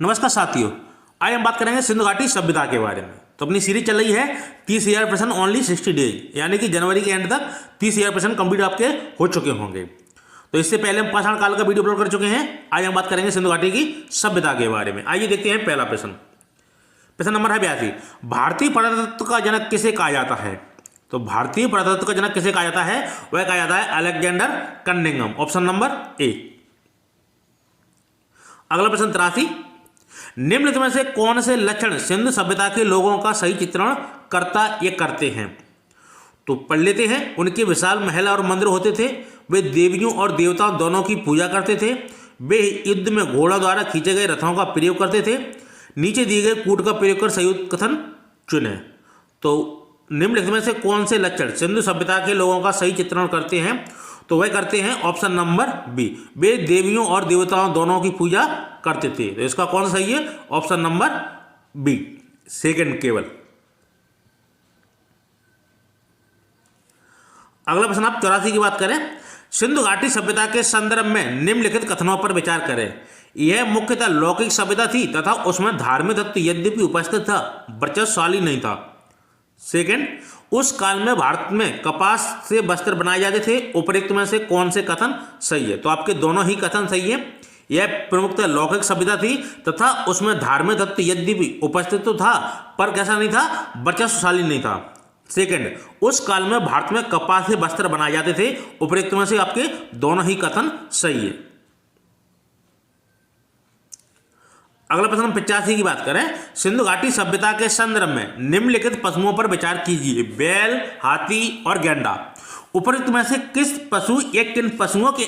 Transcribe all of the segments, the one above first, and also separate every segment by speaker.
Speaker 1: नमस्कार साथियों, आज हम बात करेंगे सिंधु घाटी सभ्यता के बारे में। तो अपनी सीरीज चल रही है 30,000 प्रश्न ओनली 60 डेज, यानी कि जनवरी के एंड तक 30,000 प्रश्न कंप्लीट आपके हो चुके होंगे। तो इससे पहले हम पाषाण काल का वीडियो अपलोड कर चुके हैं। आज हम बात करेंगे सिंधु घाटी की सभ्यता के बारे में। आइए देखते हैं पहला प्रश्न। प्रश्न नंबर है 82। भारतीय पुरातत्व का जनक किसे कहा जाता है? तो भारतीय पुरातत्व का जनक किसे कहा जाता है? वह कहा जाता है Alexander Cunningham, option number A. अगला प्रश्न 83। निम्नलिखित में से कौन से लक्षण सिंधु सभ्यता के लोगों का सही चित्रण करते हैं? तो पढ़ लेते हैं। उनके विशाल महल और मंदिर होते थे। वे देवियों और देवताओं दोनों की पूजा करते थे। वे युद्ध में घोड़ों द्वारा खींचे गए रथों का प्रयोग करते थे। नीचे दिए गए कूट का प्रयोग कर सही कथन चुने। तो निम्नलिखित में से कौन से लक्षण सिंधु सभ्यता के लोगों का सही चित्रण करते हैं? तो वह करते हैं ऑप्शन नंबर बी, वे देवियों और देवताओं दोनों की पूजा करते थे। तो इसका कौन सा सही है? ऑप्शन नंबर बी, सेकंड केवल। अगला प्रश्न आप 84 की बात करें। सिंधु घाटी सभ्यता के संदर्भ में निम्नलिखित कथनों पर विचार करें। यह मुख्यतः लौकिक सभ्यता थी तथा उसमें धार्मिक तत्व यद्यपि उपस्थित था, वर्चस्वशाली नहीं था। सेकंड, उस काल में भारत में कपास से वस्त्र बनाए जाते थे। उपरोक्त में से कौन से कथन सही है? तो आपके दोनों ही कथन सही है। यह प्रमुखतः लौकिक सभ्यता थी तथा उसमें धार्मिक तत्व यद्यपि उपस्थित तो था पर कैसा नहीं था, वर्चस्वशाली नहीं था। सेकंड, उस काल में भारत में कपास से वस्त्र बनाए जाते थे। उपरोक्त में से आपके दोनों ही कथन सही है। अगला प्रश्न 85 की बात करें। सिंधु घाटी सभ्यता के संदर्भ में निम्नलिखित पशुओं पर विचार कीजिए। बैल, हाथी और गैंडा। उपरोक्त में से किस पशु या किन पशुओं की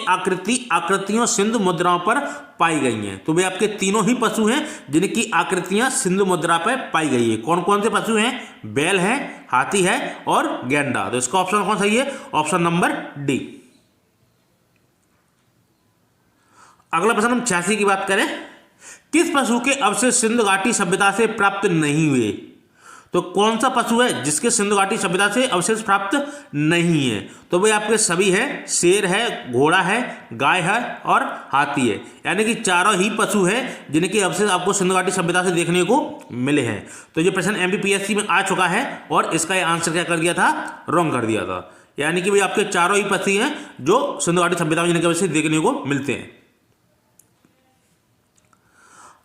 Speaker 1: आकृतियों सिंधु मुद्राओं पर पाई गई हैं? तो वे आपके तीनों ही पशु हैं जिनकी आकृतियां सिंधु मुद्रा पर पाई गई है। कौन कौन से पशु हैं? बैल है, हाथी है और गैंडा। तो इसका ऑप्शन कौन सही है? Option number D. अगला प्रश्न हम 86 की बात करें। किस पशु के अवशेष सिंधु घाटी सभ्यता से प्राप्त नहीं हुए? तो कौन सा पशु है जिसके सिंधु घाटी सभ्यता से अवशेष प्राप्त नहीं है? तो वे आपके सभी हैं। शेर है, घोड़ा है, गाय है और हाथी है। यानी कि चारों ही पशु हैं जिनके अवशेष आपको सिंधु घाटी सभ्यता से देखने को मिले हैं। तो ये प्रश्न एमपीपीएससी में आ चुका है और इसका ये आंसर क्या कर दिया था? रॉन्ग कर दिया था। यानी कि वे आपके चारों ही पशु हैं जो सिंधु घाटी सभ्यता में जिनके अवशेष देखने को मिलते हैं।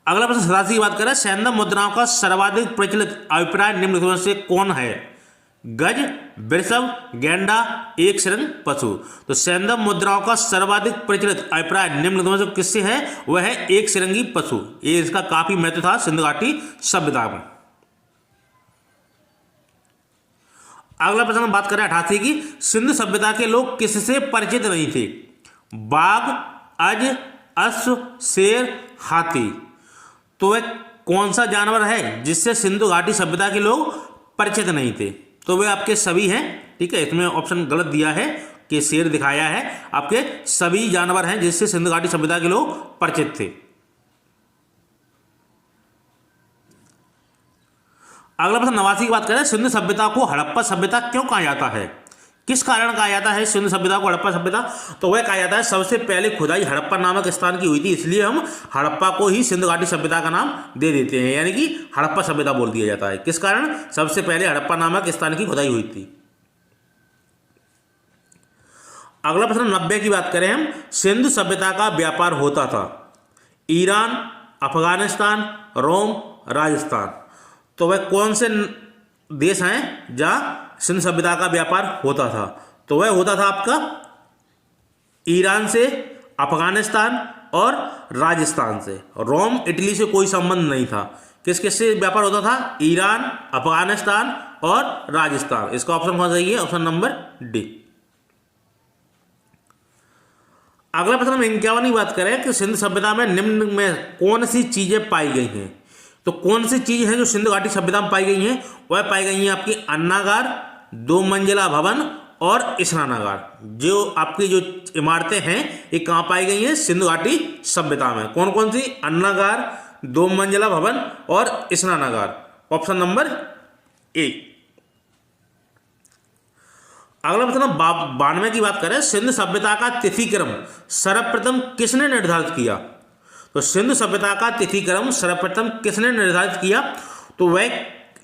Speaker 1: अगला प्रश्न 87 की बात करें। सैंधव मुद्राओं का सर्वाधिक प्रचलित अभिप्राय निम्नलिखित में से कौन है? गज, वृषभ, गैंडा, एक श्रृंग पशु। तो सैंधव मुद्राओं का सर्वाधिक प्रचलित अभिप्राय निम्नलिखित में से किससे है? वह है एक श्रृंगी पशु। ये इसका काफी महत्व था सिंधु घाटी सभ्यता में। अगला प्रश्न हम बात करें 88 की। सिंधु सभ्यता के लोग किससे परिचित नहीं थे? बाघ, अज, अश्व, शेर, हाथी। तो वह कौन सा जानवर है जिससे सिंधु घाटी सभ्यता के लोग परिचित नहीं थे? तो वे आपके सभी हैं। ठीक है, इसमें ऑप्शन गलत दिया है कि शेर दिखाया है। आपके सभी जानवर हैं जिससे सिंधु घाटी सभ्यता के लोग परिचित थे। अगला प्रश्न 89 की बात करें। सिंधु सभ्यता को हड़प्पा सभ्यता क्यों कहा जाता है? किस कारण कहा जाता है सिंधु सभ्यता को हड़प्पा सभ्यता? तो वह कहा जाता है सबसे पहले खुदाई हड़प्पा नामक स्थान की हुई थी, इसलिए हम हड़प्पा को ही सिंधु घाटी सभ्यता का नाम दे देते हैं। यानी कि हड़प्पा सभ्यता बोल दिया जाता है। किस कारण? सबसे पहले हड़प्पा नामक स्थान की खुदाई हुई थी। अगला प्रश्न 90 की बात करें हम। सिंधु सभ्यता का व्यापार होता था ईरान, अफगानिस्तान, रोम, राजस्थान। तो वह कौन से देश हैं जहां सिंधु सभ्यता का व्यापार होता था? तो वह होता था आपका ईरान से, अफगानिस्तान और राजस्थान से। रोम, इटली से कोई संबंध नहीं था। किस किस से व्यापार होता था? ईरान, अफगानिस्तान और राजस्थान। इसका ऑप्शन कौन सही है? Option number D. अगला प्रश्न हम 51 की बात करें कि सिंधु सभ्यता में निम्न में कौन सी चीजें पाई गई हैं? तो कौन सी चीज है जो सिंधु घाटी सभ्यता में पाई गई हैं? वह पाई गई हैं आपकी अन्नागार, 2 मंजिला भवन और स्नानागार। जो आपकी जो इमारतें हैं ये कहाँ पाई गई हैं? सिंधु घाटी सभ्यता में। कौन कौन सी? अन्नागार, 2 मंजिला भवन और स्नानागार। Option number A. अगला प्रश्न 92 की बात करें। सिंधु सभ्यता का तिथिक्रम सर्वप्रथम किसने निर्धारित किया? तो सिंधु सभ्यता का तिथिक्रम सर्वप्रथम किसने निर्धारित किया? तो वह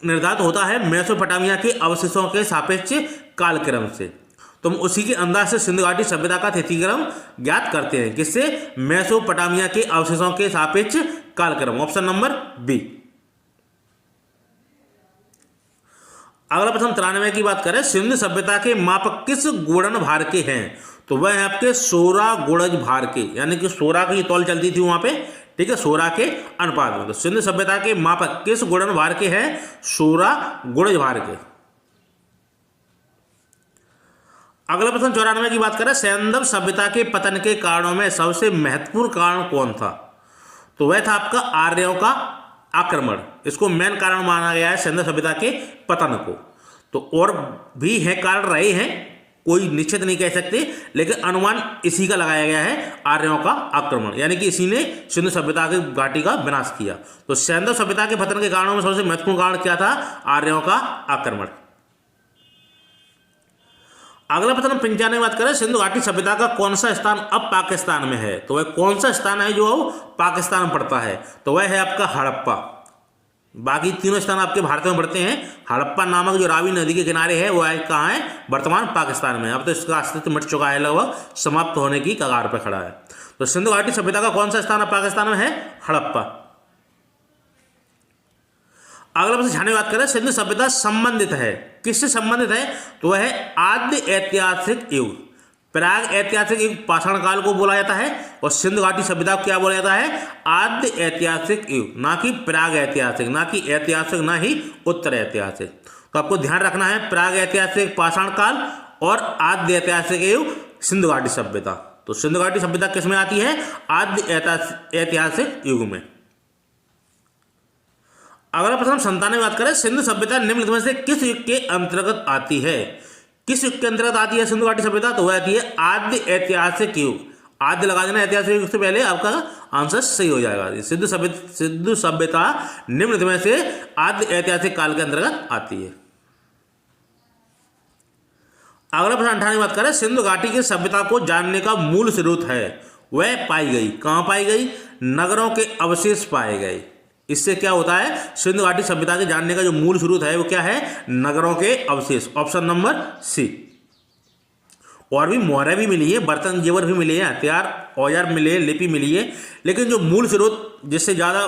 Speaker 1: निर्धारित होता है मेसोपोटामिया के अवशेषों के सापेक्ष कालक्रम से। तो हम उसी के अंदाज से सिंधु घाटी सभ्यता का तिथिक्रम ज्ञात करते हैं। किससे? मेसोपोटामिया के अवशेषों के सापेक्ष कालक्रम, ऑप्शन नंबर बी। अगला प्रश्न 93 की बात करें, सिंधु सभ्यता के मापक किस गुणन भार के हैं? तो वह है आपके 16 गुणज भार के, यानी कि 16 की तौल चलती थी वहां पे, ठीक है, 16 के अनुपात में। तो सिंधु सभ्यता के मापक किस गुणन भार के हैं? 16 गुणज भार के। अगला प्रश्न 94 की बात करें, सैंधव सभ्यता के पतन के कारणों में सबसे महत्वपूर्ण कारण कौन था? तो वह था आपका आर्यों का आक्रमण। इसको मेन कारण माना गया है सैंधव सभ्यता के पतन को। तो और भी है कारण रहे हैं, कोई निश्चित नहीं कह सकते, लेकिन अनुमान इसी का लगाया गया है, आर्यों का आक्रमण, यानी कि इसी ने सिंधु सभ्यता की घाटी का विनाश किया। तो सैंधव सभ्यता के पतन के कारणों में सबसे महत्वपूर्ण कारण क्या था? आर्यों का आक्रमण। अगला प्रश्न 95 में बात करें, सिंधु घाटी सभ्यता का कौन सा स्थान अब पाकिस्तान में है? तो वह कौन सा स्थान है जो अब पाकिस्तान में पड़ता है? तो वह है आपका हड़प्पा। बाकी तीनों स्थान आपके भारत में पड़ते हैं। हड़प्पा नामक जो रावी नदी के किनारे है वो कहाँ है? वर्तमान पाकिस्तान में। अब तो इसका अस्तित्व मिट चुका है, लगभग समाप्त होने की कगार पर खड़ा है। तो सिंधु घाटी सभ्यता का कौन सा स्थान अब पाकिस्तान में है? हड़प्पा। अगला प्रश्न 96 बात करें, सिंधु सभ्यता संबंधित है, किससे संबंधित है? तो वह है आद्य ऐतिहासिक युग। प्राग ऐतिहासिक युग पाषाण काल को बोला जाता है, और सिंधु घाटी सभ्यता को क्या बोला जाता है? आद्य ऐतिहासिक युग, ना कि प्राग ऐतिहासिक, ना कि ऐतिहासिक, ना ही उत्तर ऐतिहासिक। तो आपको ध्यान रखना है, प्राग ऐतिहासिक पाषाण काल और आद्य ऐतिहासिक युग सिंधु घाटी सभ्यता। तो सिंधु घाटी सभ्यता किस में आती है? आद्य ऐतिहासिक युग में। अगला प्रश्न 97 में बात करें, सिंधु सभ्यता निम्नलिखित में से किस युग के अंतर्गत आती है? किस युग के अंतर्गत आती है सिंधु घाटी सभ्यता? तो वह आती है आद्य ऐतिहासिक युग। आद्य लगा देना ऐतिहासिक युग से पहले, आपका आंसर सही हो जाएगा। सिंधु सभ्यता निम्नलिखित में से आद्य ऐतिहासिक काल के अंतर्गत आती है। अगला प्रश्न 98 बात करें, सिंधु घाटी की सभ्यता को जानने का मूल स्रोत है, वह पाई गई, कहां पाई गई? नगरों के अवशेष पाए गए। इससे क्या होता है? सिंधु घाटी सभ्यता के जानने का जो मूल स्रोत है वो क्या है? नगरों के अवशेष, ऑप्शन नंबर सी। और भी मोहरें भी मिली है, बर्तन जेवर भी मिले हैं, हथियार औजार मिले, लिपि मिली है, लेकिन जो मूल स्रोत जिससे ज्यादा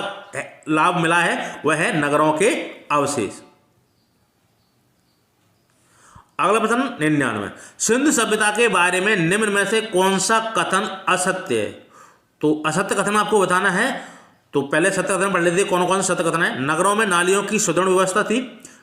Speaker 1: लाभ मिला है वह है नगरों के अवशेष। अगला प्रश्न 99, सिंधु सभ्यता के बारे में निम्न में से कौन सा कथन असत्य है? तो असत्य कथन आपको बताना है। तो पहले सत्य कथन पढ़ लेते हैं, कौन कौन से सत्य कथन है। नगरों में नालियों की सुदृढ़ व्यवस्था थी,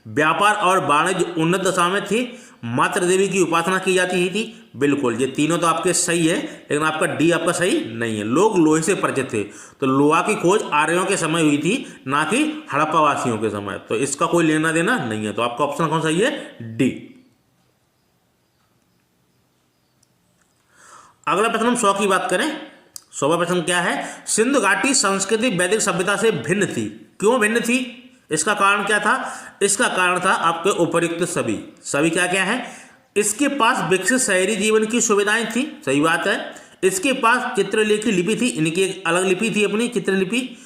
Speaker 1: व्यापार और वाणिज्य उन्नत दशा में थी, मातृ देवी की उपासना की जाती थी। बिल्कुल, ये तीनों तो आपके सही है, लेकिन आपका डी आपका सही नहीं है। लोग लोहे से परिचित थे, तो लोहा की खोज आर्यों के समय हुई थी, ना कि हड़प्पा वासियों के समय। तो इसका कोई लेना देना नहीं है, तो आपका ऑप्शन कौन सही है? डी। अगला प्रश्न हम 100 की बात करें। 100वां प्रश्न क्या है? सिंधु घाटी संस्कृति वैदिक सभ्यता से भिन्न थी, क्यों भिन्न थी? इसका कारण क्या था? इसका कारण था आपके उपर्युक्त सभी क्या क्या है? इसके पास विकसित शहरी जीवन की सुविधाएं थी, सही बात है। इसके पास चित्रलेखी लिपि थी, इनकी एक अलग लिपि थी अपनी चित्रलिपि।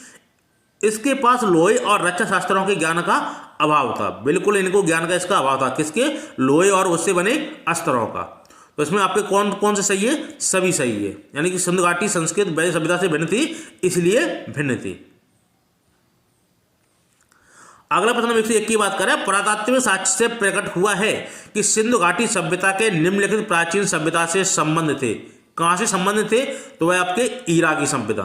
Speaker 1: इसके पास लोहे और रक्षा शास्त्रों के ज्ञान का अभाव था, बिल्कुल इनको ज्ञान का इसका अभाव था। किसके? लोहे और उससे बने अस्त्रों का। तो इसमें आपके कौन कौन से सही है? सभी सही है, यानी कि सिंधु घाटी संस्कृत वैदिक सभ्यता से भिन्न थी, इसलिए भिन्न थी। अगला प्रश्न 101 की बात करें, पुरातात्विक साक्ष्य से प्रकट हुआ है कि सिंधु घाटी सभ्यता के निम्नलिखित प्राचीन सभ्यता से संबंध थे। कहां से संबंध थे? तो वह आपके इराकी सभ्यता।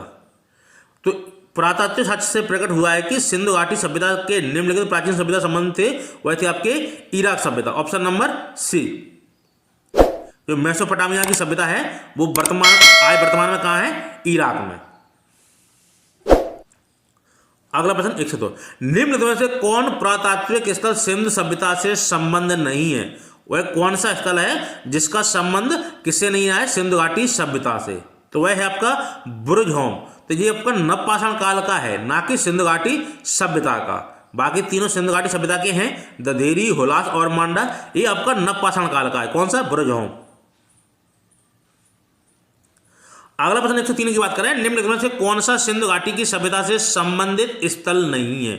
Speaker 1: तो पुरातात्विक साक्ष्य से प्रकट हुआ है कि सिंधु घाटी सभ्यता के निम्नलिखित प्राचीन सभ्यता संबंध थे, वह थे आपके इराक सभ्यता, ऑप्शन नंबर सी। जो मेसोपोटामिया की सभ्यता है वो वर्तमान में कहां है? इराक में। अगला प्रश्न 102, निम्न में से कौन पुरातात्विक स्थल सिंधु सभ्यता से संबंध नहीं है? वह कौन सा स्थल है जिसका संबंध किससे नहीं है? सिंधु घाटी सभ्यता से। तो वह है आपका बुर्जहोम। तो ये आपका नवपाषाण काल का है, ना कि सिंधु घाटी सभ्यता का। बाकी तीनों सिंधु घाटी सभ्यता के हैं, दधेरी, हुलास और मांडा। ये आपका नवपाषाण काल का है। कौन सा? बुर्जहोम। अगला प्रश्न 103 की बात करें, निम्नलिखित में से कौन सा सिंधु घाटी की सभ्यता से संबंधित स्थल नहीं है?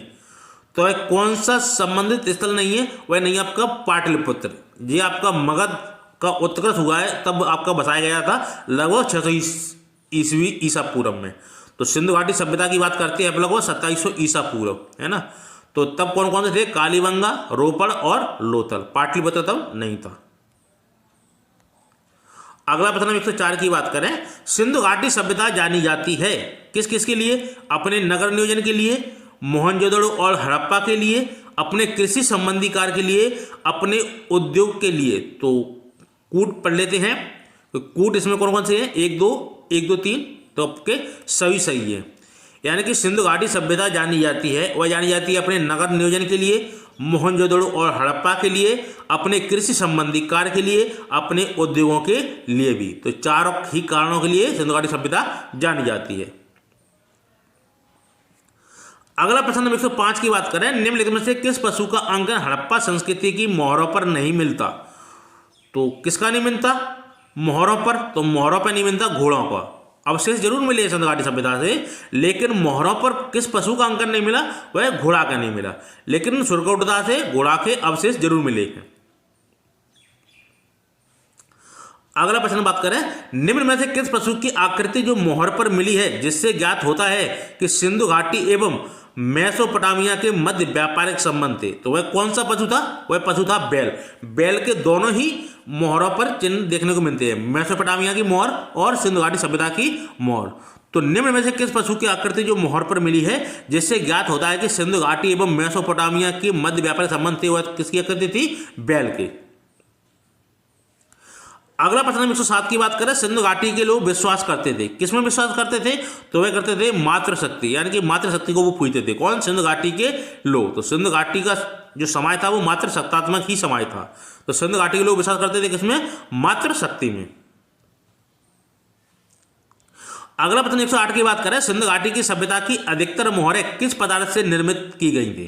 Speaker 1: तो वह कौन सा संबंधित स्थल नहीं है? वह नहीं आपका पाटलिपुत्र। ये आपका मगध का उत्कर्ष हुआ है तब आपका बसाया गया था लगभग 600 ईस्वी ईसा पूर्व में। तो सिंधु घाटी सभ्यता की बात करते हैं लगभग 2700 ईसा पूर्व, है ना। तो तब कौन कौन से थे? कालीबंगा, रोपड़ और लोथल। पाटलिपुत्र तब नहीं था। अगला प्रश्न 104 की बात करें, सिंधु घाटी सभ्यता जानी जाती है किस किस के लिए? अपने नगर नियोजन के लिए, मोहनजोदड़ो और हड़प्पा के लिए, अपने कृषि संबंधी कार्य के लिए, अपने उद्योग के लिए। तो कूट पढ़ लेते हैं। तो कूट इसमें कौन कौन से हैं? 1 2 3, तो आपके सभी सही है। यानी कि सिंधु घाटी सभ्यता जानी जाती है, वह जानी जाती है अपने नगर नियोजन के लिए, मोहनजोदड़ो और हड़प्पा के लिए, अपने कृषि संबंधी कार्य के लिए, अपने उद्योगों के लिए भी। तो चारों ही कारणों के लिए सिंधु घाटी सभ्यता जानी जाती है। अगला प्रश्न नंबर 105 की बात करें, निम्नलिखित में से किस पशु का अंकन हड़प्पा संस्कृति की मोहरों पर नहीं मिलता? तो किसका नहीं मिलता मोहरों पर? तो मोहरों पर नहीं मिलता घोड़ों का। अवशेष जरूर मिले सिंधु घाटी सभ्यता से, लेकिन मोहरों पर किस पशु का अंकन नहीं मिला? वह घोड़ा का नहीं मिला। लेकिन सुरकोटदा से घोड़ा के अवशेष जरूर मिले हैं। अगला प्रश्न बात करें, निम्न में से किस पशु की आकृति जो मोहर पर मिली है जिससे ज्ञात होता है कि सिंधु घाटी एवं मेसोपोटामिया के मध्य व्यापारिक संबंध थे? तो वह कौन सा पशु था? वह पशु था बैल। बैल के दोनों ही मोहरों पर चिन्ह देखने को मिलते हैं, मेसोपोटामिया की मोहर और सिंधु घाटी सभ्यता की मोहर। तो निम्न में से किस पशु की आकृति जो मोहर पर मिली है जिससे ज्ञात होता है कि सिंधु घाटी एवं मेसोपोटामिया के मध्य व्यापारिक संबंध थे? वह किसकी आकृति थी? बैल के। अगला प्रश्न 107 की बात करें, सिंधु घाटी के लोग विश्वास करते थे, किसमें विश्वास करते थे? तो वे करते थे मातृशक्ति, यानी कि मातृशक्ति को वो पूजते थे। कौन? सिंधु घाटी के लोग। तो सिंधु घाटी का जो समाज था वो मातृसत्तात्मक ही समाज था। तो सिंधु घाटी के लोग विश्वास करते थे किसमें? मातृशक्ति में। अगला प्रश्न 108 की बात करें, सिंधु घाटी की सभ्यता की अधिकतर मोहरें किस पदार्थ से निर्मित की गई थी?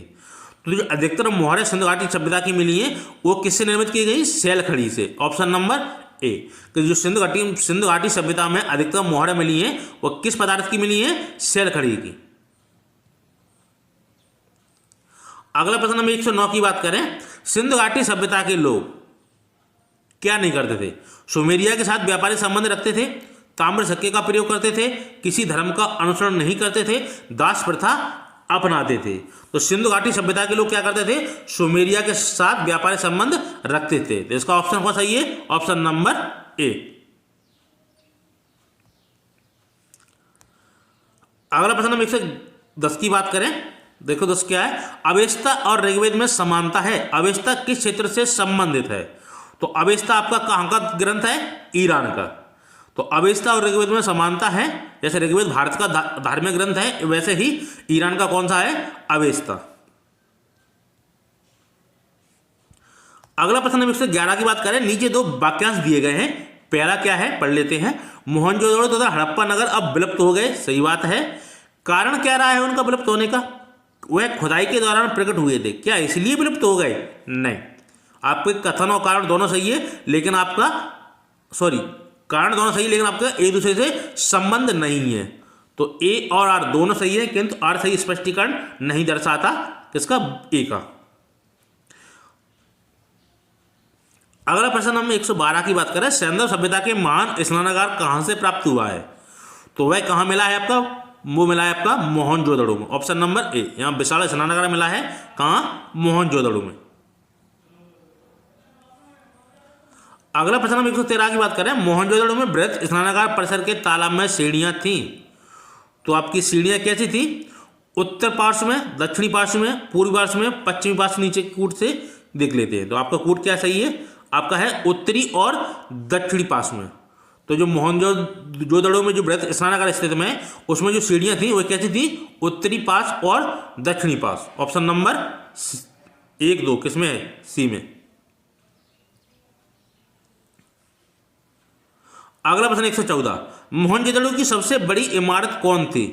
Speaker 1: तो जो अधिकतर मोहरें सिंधु घाटी सभ्यता की मिली हैं वो किससे निर्मित की गई? शैल खड़ी से। ऑप्शन नंबर ए। कि जो सिंधु घाटी सभ्यता में अधिकतर मोहरें मिली हैं वो किस पदार्थ की मिली हैं? शैल खड़ी की। अगला प्रश्न नंबर 109 की बात करें, सिंधु घाटी सभ्यता के लोग क्या नहीं करते थे? सुमेरिया के साथ व्यापारिक संबंध रखते थे, ताम्र सिक्के का प्रयोग करते थे, किसी धर्म का अनुसरण नहीं करते थे, दास प्रथा अपनाते थे। तो सिंधु घाटी सभ्यता के लोग क्या करते थे? सुमेरिया के साथ व्यापारिक संबंध रखते थे। तो इसका ऑप्शन कौन सही है? Option number A. अगला प्रश्न नंबर 110 की बात करें, देखो दोस्त क्या है, अवेस्ता और ऋग्वेद में समानता है। अवेस्ता किस क्षेत्र से संबंधित है? तो अवेस्ता आपका कहां का ग्रंथ है? ईरान का। तो अवेस्ता और ऋग्वेद में समानता है। जैसे ऋग्वेद भारत का धार्मिक ग्रंथ है, वैसे ही ईरान का कौन सा है? अवेस्ता। अगला प्रश्न नंबर 111 की बात करें, नीचे दो वाक्यांश दिए गए हैं, पहला क्या है पढ़ लेते हैं। मोहनजोदड़ो तथा हड़प्पा नगर अब विलुप्त हो गए, सही बात है। कारण क्या रहा है उनका विलुप्त होने का? वह खुदाई के दौरान प्रकट हुए थे, क्या इसलिए विलुप्त हो गए? नहीं, आपके कथन और कारण दोनों सही है, लेकिन आपका कारण दोनों सही, लेकिन आपका एक दूसरे से संबंध नहीं है। तो ए और आर दोनों सही है, किंतु आर सही स्पष्टीकरण नहीं दर्शाता किसका? ए का। अगला प्रश्न हम 112 की बात करें, सैंधव सभ्यता के महान स्नानागार कहां से प्राप्त हुआ है? तो वह कहां मिला है आपका? वो मिला है आपका मोहनजोदड़ो में। ऑप्शन नंबर ए। यहां विशाल स्नानागार मिला है कहां? मोहनजोदड़ो में। अगला प्रश्न हम 113 की बात करें, मोहनजोदड़ो में बृहत स्नानागार परिसर के तालाब में सीढ़ियां थीं। तो आपकी सीढ़ियां कैसी थी? उत्तर पार्श्व में, दक्षिणी पार्श्व में, पूर्वी पार्श्व में, पश्चिमी पार्श्व। नीचे कूट से देख लेते हैं। तो आपका कूट क्या सही है? आपका है उत्तरी और दक्षिणी पार्श्व में। तो जो मोहनजोदड़ो में जो बृहत स्नानागार स्थित में, उसमें जो सीढ़ियां थी वो कैसी थी? उत्तरी पार्श्व और दक्षिणी पार्श्व। ऑप्शन नंबर 1 2 किसमें है? सी में। अगला प्रश्न 114, मोहनजोदड़ो की सबसे बड़ी इमारत कौन थी?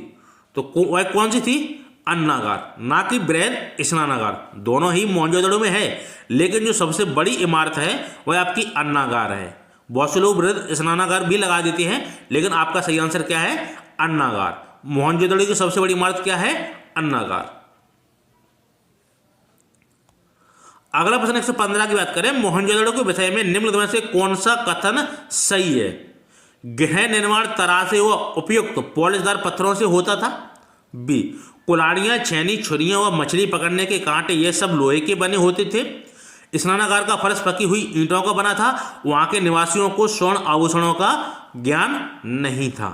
Speaker 1: तो वह कौन सी थी? अन्नागार, ना कि बृहद स्नानागार। दोनों ही मोहनजोदड़ो में है, लेकिन जो सबसे बड़ी इमारत है वह आपकी अन्नागार है। बहुत से लोग वृहद स्नानागार भी लगा देते हैं, लेकिन आपका सही आंसर क्या है? अन्नागार। मोहनजोदड़ो की सबसे बड़ी इमारत क्या है? अन्नागार। अगला प्रश्न 115 की बात करें, मोहनजोदड़ो के विषय में निम्न में से कौन सा कथन सही है? गृह निर्माण तरासे व उपयुक्त पॉलिशदार पत्थरों से होता था। बी, कुल्हाड़ियां, छेनी, छुरियां व मछली पकड़ने के कांटे ये सब लोहे के बने होते थे। स्नानागार का फर्श पकी हुई ईंटों का बना था। वहां के निवासियों को स्वर्ण आभूषणों का ज्ञान नहीं था।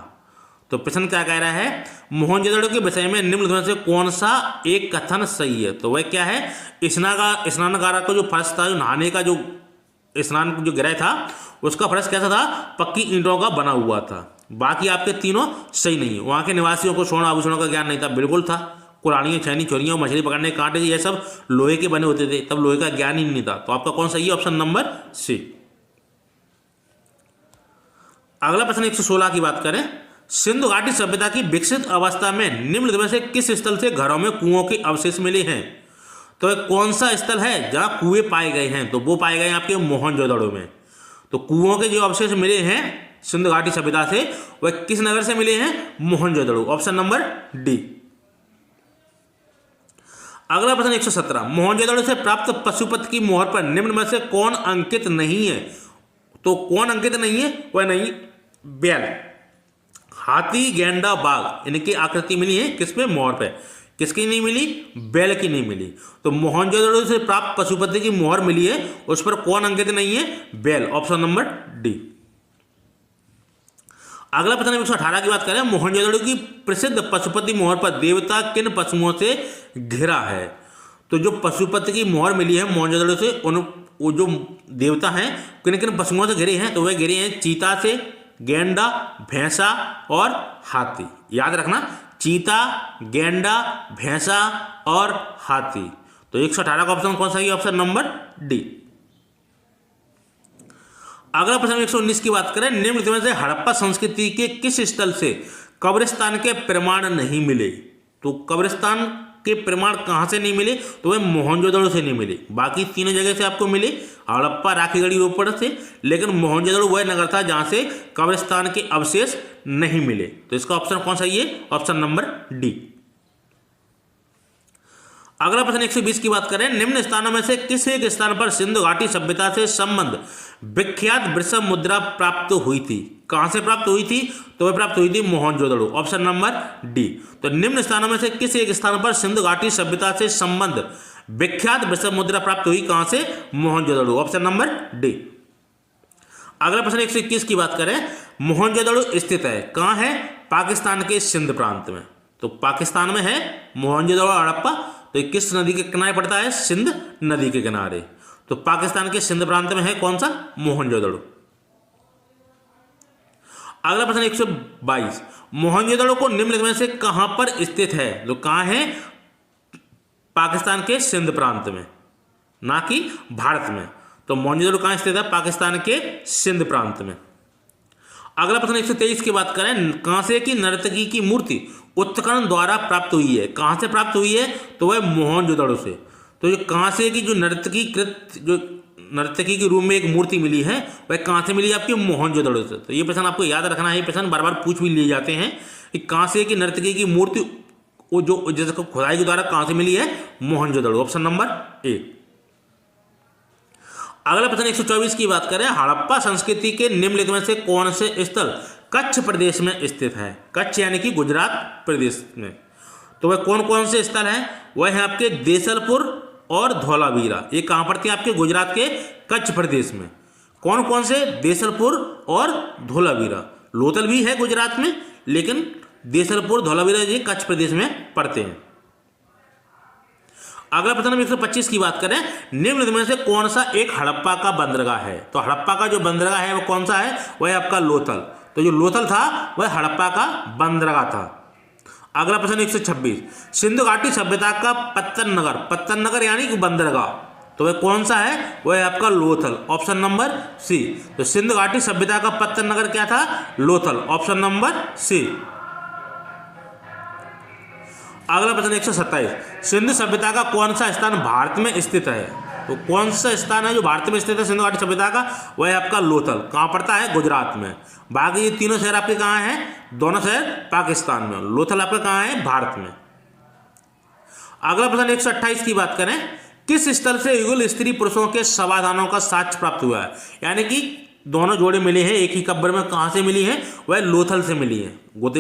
Speaker 1: तो प्रश्न क्या कह रहा है? मोहनजोदड़ो के विषय में निम्न में से कौन सा एक कथन सही है? तो वह क्या है? स्नानागार का जो फर्श था, जो नहाने का जो स्नान जो गृह था, उसका फर्श कैसा था? पक्की ईंटों का बना हुआ था। बाकी आपके तीनों सही नहीं है। वहां के निवासियों को स्वर्ण आभूषणों का ज्ञान नहीं था, बिल्कुल था। कुल्हाड़ियां, छेनी, छुरियां, मछली पकड़ने के कांटे ये सब लोहे के बने होते थे, तब लोहे का ज्ञान ही नहीं था। तो आपका कौन सही है? Option number C. अगला प्रश्न 116 की बात करें, सिंधु घाटी सभ्यता की विकसित अवस्था में निम्न में से किस स्थल से घरों में कुओं के अवशेष मिले हैं? तो कौन सा स्थल है जहां कुएं पाए गए हैं? तो वो पाए गए हैं आपके मोहनजोदड़ो में। तो कुओं के जो अवशेष मिले हैं सिंधु घाटी सभ्यता से, वह किस नगर से मिले हैं? मोहनजोदड़ो। Option number D. अगला प्रश्न 117, मोहनजोदड़ो से प्राप्त पशुपति की मोहर पर निम्न में से कौन अंकित नहीं है? तो कौन अंकित नहीं है? वह नहीं, बैल, हाथी, गेंडा, बाघ, इनकी आकृति मिली है किस पे? मोहर पे। किसकी नहीं मिली? बैल की नहीं मिली। तो मोहनजोदड़ो से प्राप्त पशुपति की मोहर मिली है, उस पर कौन अंकित नहीं है? बैल। Option number D. अगला प्रश्न 118 की बात करें, मोहनजोदड़ो की प्रसिद्ध पशुपति मोहर पर देवता किन पशुओं से घिरा है? तो जो पशुपति की मोहर मिली है मोहनजोदड़ो से, उन वो जो देवता हैं किन किन पशुओं से घिरे हैं? तो वह घिरे हैं चीता से, गेंडा, भैंसा और हाथी। याद रखना, चीता, गेंडा, भैंसा और हाथी। तो 118 का ऑप्शन कौन सा है? Option number D. अगला प्रश्न 119 की बात करें, निम्न में से हड़प्पा संस्कृति के किस स्थल से कब्रिस्तान के प्रमाण नहीं मिले? तो कब्रिस्तान के प्रमाण कहां से नहीं मिले? तो वह मोहनजोदड़ो से नहीं मिले। बाकी तीनों जगह से आपको मिले, हड़प्पा, राखीगढ़ी, रोपड़ से, लेकिन मोहनजोदड़ो वह नगर था जहां से कब्रिस्तान के अवशेष नहीं मिले। तो इसका ऑप्शन कौन सा है? Option number D. अगला प्रश्न 120 की बात करें, निम्न स्थानों में से किस एक स्थान पर सिंधु घाटी सभ्यता से संबंध विख्यात वृषभ मुद्रा प्राप्त हुई थी? कहां से प्राप्त हुई थी? तो वह प्राप्त हुई थी मोहनजोदड़ो। Option number D. तो निम्न स्थानों में से किस एक स्थान पर सिंधु घाटी सभ्यता से संबंध विख्यात वृषभ मुद्रा प्राप्त हुई? कहां से? मोहनजोदड़ो। Option number D. अगला प्रश्न 121 की बात करें, मोहनजोदड़ो स्थित है कहां है? पाकिस्तान के सिंध प्रांत में। तो पाकिस्तान में है मोहनजोदड़ो, हड़प्पा। तो किस नदी के किनारे पड़ता है? सिंध नदी के किनारे। तो पाकिस्तान के सिंध प्रांत में है कौन सा? मोहनजोदड़ो। अगला प्रश्न 122, मोहनजोदड़ो को निम्न में से कहां पर स्थित है? तो कहां है? पाकिस्तान के सिंध प्रांत में, ना कि भारत में। तो मोहनजोदड़ो कहां स्थित है? पाकिस्तान के सिंध प्रांत में। अगला प्रश्न 123 की बात करें, कांसे की नर्तकी की मूर्ति उत्खनन द्वारा प्राप्त हुई है? कहां से प्राप्त हुई है? तो वह मोहनजोदड़ो से। तो ये कांसे की जो नर्तकी के रूप में एक मूर्ति मिली है, वह कहां से मिली? आपकी मोहनजोदड़ो से। तो ये प्रश्न आपको याद रखना है, ये प्रश्न बार बार पूछ भी लिए जाते हैं कि कांसे की नर्तकी की मूर्ति वो जो जैसे खुदाई के द्वारा कहां से मिली है? मोहनजोदड़ो। Option number A. अगला प्रश्न 124 की बात करें, हड़प्पा संस्कृति के निम्नलिखित में से कौन से स्थल कच्छ प्रदेश में स्थित है? कच्छ यानी कि गुजरात प्रदेश में। तो वह कौन कौन से स्थल हैं? वह है आपके देसलपुर और धौलावीरा। ये कहां पर थे? आपके गुजरात के कच्छ प्रदेश में। कौन कौन से? देसलपुर और धौलावीरा। लोथल भी है गुजरात में, लेकिन देसलपुर, धौलावीरा ये कच्छ प्रदेश में पड़ते हैं। अगला प्रश्न 125 की बात करें, निम्न में से कौन सा एक हड़प्पा का बंदरगाह है? तो हड़प्पा का जो बंदरगाह है वो कौन सा है? वह आपका लोथल। तो जो लोथल था वह हड़प्पा का बंदरगाह था। अगला प्रश्न 126, सिंधु घाटी सभ्यता का पत्तन नगर यानी कि बंदरगाह, तो वह कौन सा है? वह आपका लोथल। ऑप्शन नंबर सी। तो सिंधु घाटी सभ्यता का पत्तन नगर क्या था? लोथल। Option number C. अगला प्रश्न 127, सिंधु सभ्यता का कौन सा स्थान भारत में स्थित है? तो कौन सा स्थान है जो भारत में स्थित है सिंधु घाटी सभ्यता का, वह है आपका लोथल। कहाँ पड़ता है, गुजरात में। बाकी ये तीनों शहर आपके कहाँ हैं, दोनों शहर पाकिस्तान में। लोथल आपका कहाँ है, भारत में। अगला प्रश्न 128 की बात करें, किस स्थल से युगल स्त्री पुरुषों के समाधानों का साक्ष्य प्राप्त हुआ है, यानी कि दोनों जोड़े मिले हैं एक ही कब्र में, कहाँ से मिली है, वह लोथल से मिली है,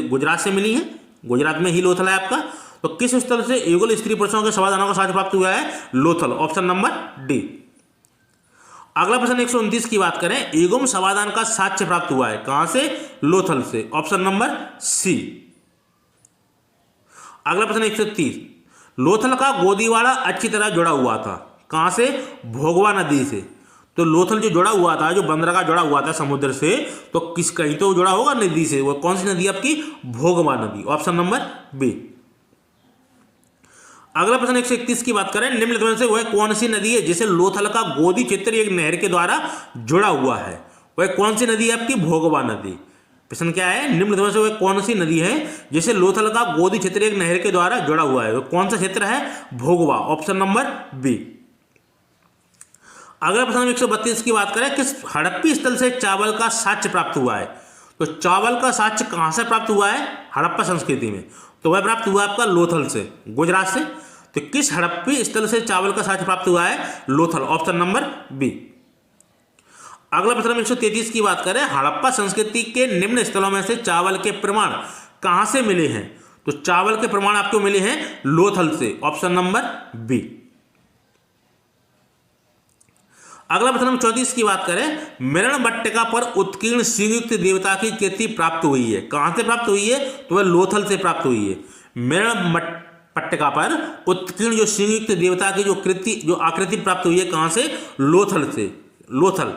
Speaker 1: गुजरात से मिली है, गुजरात में ही लोथल है आपका। तो किस स्थल से युगल स्त्री पुरुषों के समाधानों का साक्ष्य प्राप्त हुआ है, लोथल, ऑप्शन नंबर डी। अगला प्रश्न 129 की बात करें, युगम समाधान का साक्ष्य प्राप्त हुआ है, कहां से, लोथल से, ऑप्शन नंबर सी। अगला प्रश्न 130, लोथल का गोदीवाड़ा अच्छी तरह जुड़ा हुआ था, कहां से, भोगवा नदी से। तो लोथल जो जुड़ा हुआ था, जो बंदरगाह जुड़ा हुआ था समुद्र से, तो किस कहीं तो जुड़ा होगा नदी से, वो कौन सी नदी आपकी, भोगवा नदी, ऑप्शन नंबर बी। अगला प्रश्न 131 की बात करें, निम्नलिखित में से वह कौन सी नदी है जिसे लोथल का गोदी चित्र एक नहर के द्वारा जुड़ा हुआ है, वह कौन सी नदी है आपकी, भोगवा नदी। प्रश्न क्या है, निम्नलिखित में से वह कौन सी नदी है जिसे लोथल का गोदी क्षेत्र एक नहर के द्वारा जुड़ा हुआ है, वह कौन सा क्षेत्र है, भोगवा, ऑप्शन नंबर बी। अगला प्रश्न 132 की बात करें, किस हड़प्पी स्थल से चावल का साक्ष्य प्राप्त हुआ है। तो चावल का साक्ष्य कहां से प्राप्त हुआ है, हड़प्पा संस्कृति में, तो वह प्राप्त हुआ आपका लोथल से, गुजरात से। तो किस हड़प्पी स्थल से चावल का साक्ष्य प्राप्त हुआ है, लोथल, ऑप्शन नंबर बी। अगला प्रश्न 133 की बात करें, हड़प्पा संस्कृति के निम्न स्थलों में से चावल के प्रमाण कहां से मिले हैं। तो चावल के प्रमाण आपको मिले हैं लोथल से, ऑप्शन नंबर बी। अगला प्रश्न 34 की बात करें, मेरण बट्टिका पर उत्कीर्ण सिंहयुक्त देवता की कृति प्राप्त हुई है, कहां से प्राप्त हुई है, तो वह लोथल से प्राप्त हुई है। मेरण पट्टिका पर उत्कीर्ण जो सिंहयुक्त देवता की जो आकृति प्राप्त हुई है, कहां से, लोथल से, लोथल।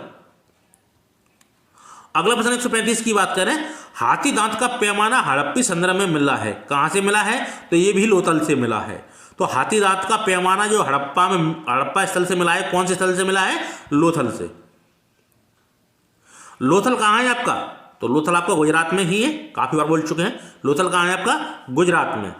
Speaker 1: अगला प्रश्न 135 की बात करें, हाथी दांत का पैमाना हड़प्पी संदर्भ में मिला है, कहां से मिला है, तो ये भी लोथल से मिला है। तो हाथी दांत का पैमाना जो हड़प्पा स्थल से मिला है, कौन से स्थल से मिला है, लोथल से। लोथल कहां है आपका, तो लोथल आपका गुजरात में ही है, काफी बार बोल चुके हैं। लोथल कहां है आपका, गुजरात में।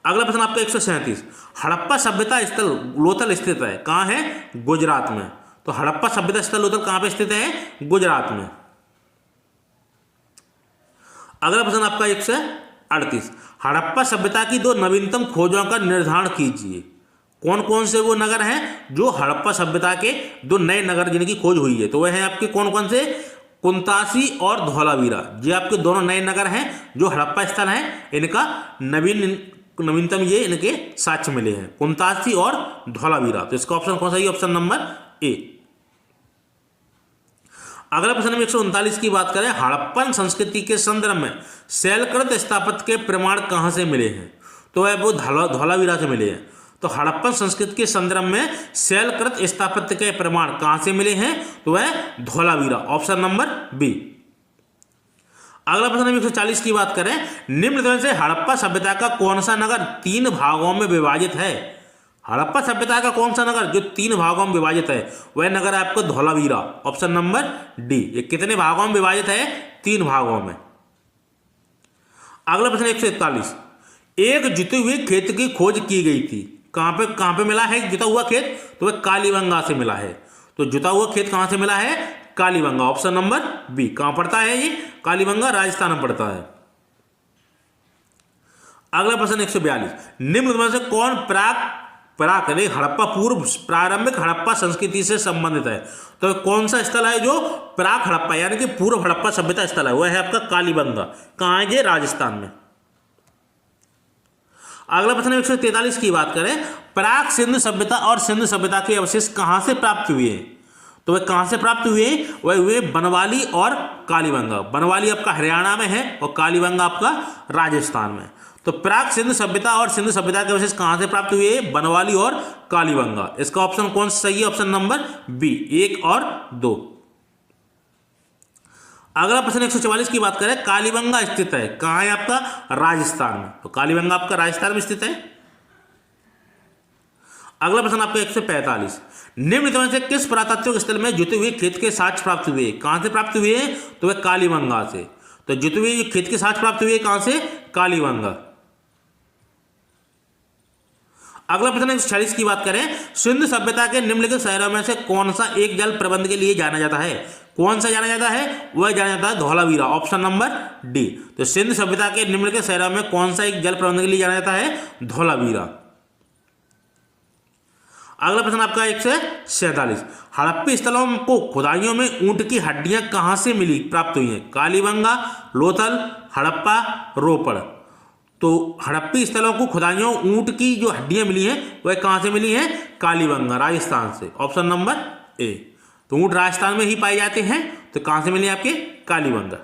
Speaker 1: अगला प्रश्न आपका 137, हड़प्पा सभ्यता स्थल लोथल स्थित है, कहां है, गुजरात में। तो हड़प्पा सभ्यता स्थल लोथल कहां पे स्थित है, गुजरात में। अगला प्रश्न आपका 138, हड़प्पा सभ्यता की दो नवीनतम खोजों का निर्धारण कीजिए। कौन कौन से वो नगर हैं जो हड़प्पा सभ्यता के दो नए नगर जिनकी खोज हुई है, तो वह है आपके कौन कौन से, कुंतासी और धौलावीरा। ये आपके दोनों नए नगर हैं जो हड़प्पा स्थल हैं, इनका नवीनतम ये इनके साक्ष्य मिले हैं, कुंतासी और धौलावीरा। तो इसका ऑप्शन कौन सा है, ऑप्शन नंबर ए। अगला प्रश्न में 139 की बात करें, हड़प्पन संस्कृति के संदर्भ में शैलकृत स्थापत्य के प्रमाण कहां से मिले हैं, तो वह वो धौलावीरा से मिले हैं। तो हड़प्पन संस्कृति के संदर्भ में शैलकृत स्थापत्य के प्रमाण कहां से मिले हैं, तो वह धौलावीरा, ऑप्शन नंबर बी। अगला प्रश्न 140 की बात करें, निम्न में से हड़प्पा सभ्यता का कौन सा नगर 3 भागों में विभाजित है। हड़प्पा सभ्यता का कौन सा नगर जो 3 भागों में विभाजित है, वह नगर है आपको धौलावीरा, ऑप्शन नंबर डी। ये कितने भागों में विभाजित है, 3 भागों में। अगला प्रश्न 141, एक जुते हुए खेत की खोज की गई थी, कहां पे मिला है जुता हुआ खेत, तो वह कालीबंगा से मिला है। तो जुता हुआ खेत कहां से मिला है, कालीबंगा, ऑप्शन नंबर बी। कहां पड़ता है ये, कालीबंगा राजस्थान में पड़ता है। अगला प्रश्न 142, निम्न में से कौन हड़प्पा पूर्व प्रारंभिक हड़प्पा संस्कृति से संबंधित है। तो कौन सा स्थल है जो प्राक हड़प्पा यानी कि पूर्व हड़प्पा सभ्यता स्थल है, वह है आपका कालीबंगा। कहां है ये, राजस्थान में। अगला प्रश्न 143 की बात करें, प्राक सिंधु सभ्यता और सिंधु सभ्यता के अवशेष कहां से प्राप्त हुए हैं, तो वह कहां से प्राप्त हुए, वह हुए बनवाली और कालीबंगा। बनवाली आपका हरियाणा में है और कालीबंगा आपका राजस्थान में। तो प्राक सिंधु सभ्यता और सिंधु सभ्यता के अवशेष कहां से प्राप्त हुए, बनवाली और कालीबंगा। इसका ऑप्शन कौन सा सही है, ऑप्शन नंबर बी, 1 और 2। अगला प्रश्न 144 की बात करें, कालीबंगा स्थित है कहां है आपका, राजस्थान में। तो कालीबंगा आपका राजस्थान में स्थित है। अगला प्रश्न आपका 145, निम्न में से किस पुरातात्विक स्थल में जुते हुए खेत के साक्ष्य प्राप्त हुए, कहां से प्राप्त हुए, तो वह कालीबंगा से। तो जुते हुए खेत के साक्ष्य प्राप्त हुए कहां से, कालीबंगा। अगला प्रश्न 146 की बात करें, सिंधु सभ्यता के निम्नलिखित शहरों में से कौन सा एक जल प्रबंध के लिए जाना जाता है? कौन सा जाना जाता है? वह जाना जाता है धौलावीरा, ऑप्शन नंबर डी। तो सिंधु सभ्यता के निम्नलिखित शहरों में कौन सा एक जल प्रबंध के लिए जाना जाता है? धौलावीरा। अगला प्रश्न आपका 147, हड़प्पी स्थलों को खुदाइयों में ऊंट की हड्डियां कहां से मिली प्राप्त हुई हैं? कालीबंगा, लोथल, हड़प्पा, रोपड़। तो हड़प्पी स्थलों को खुदाइयों ऊंट की जो हड्डियां मिली हैं वह कहां से मिली हैं? कालीबंगा, राजस्थान से, ऑप्शन नंबर ए। तो ऊंट राजस्थान में ही पाए जाते हैं, तो कहां से मिले आपके? कालीबंगा।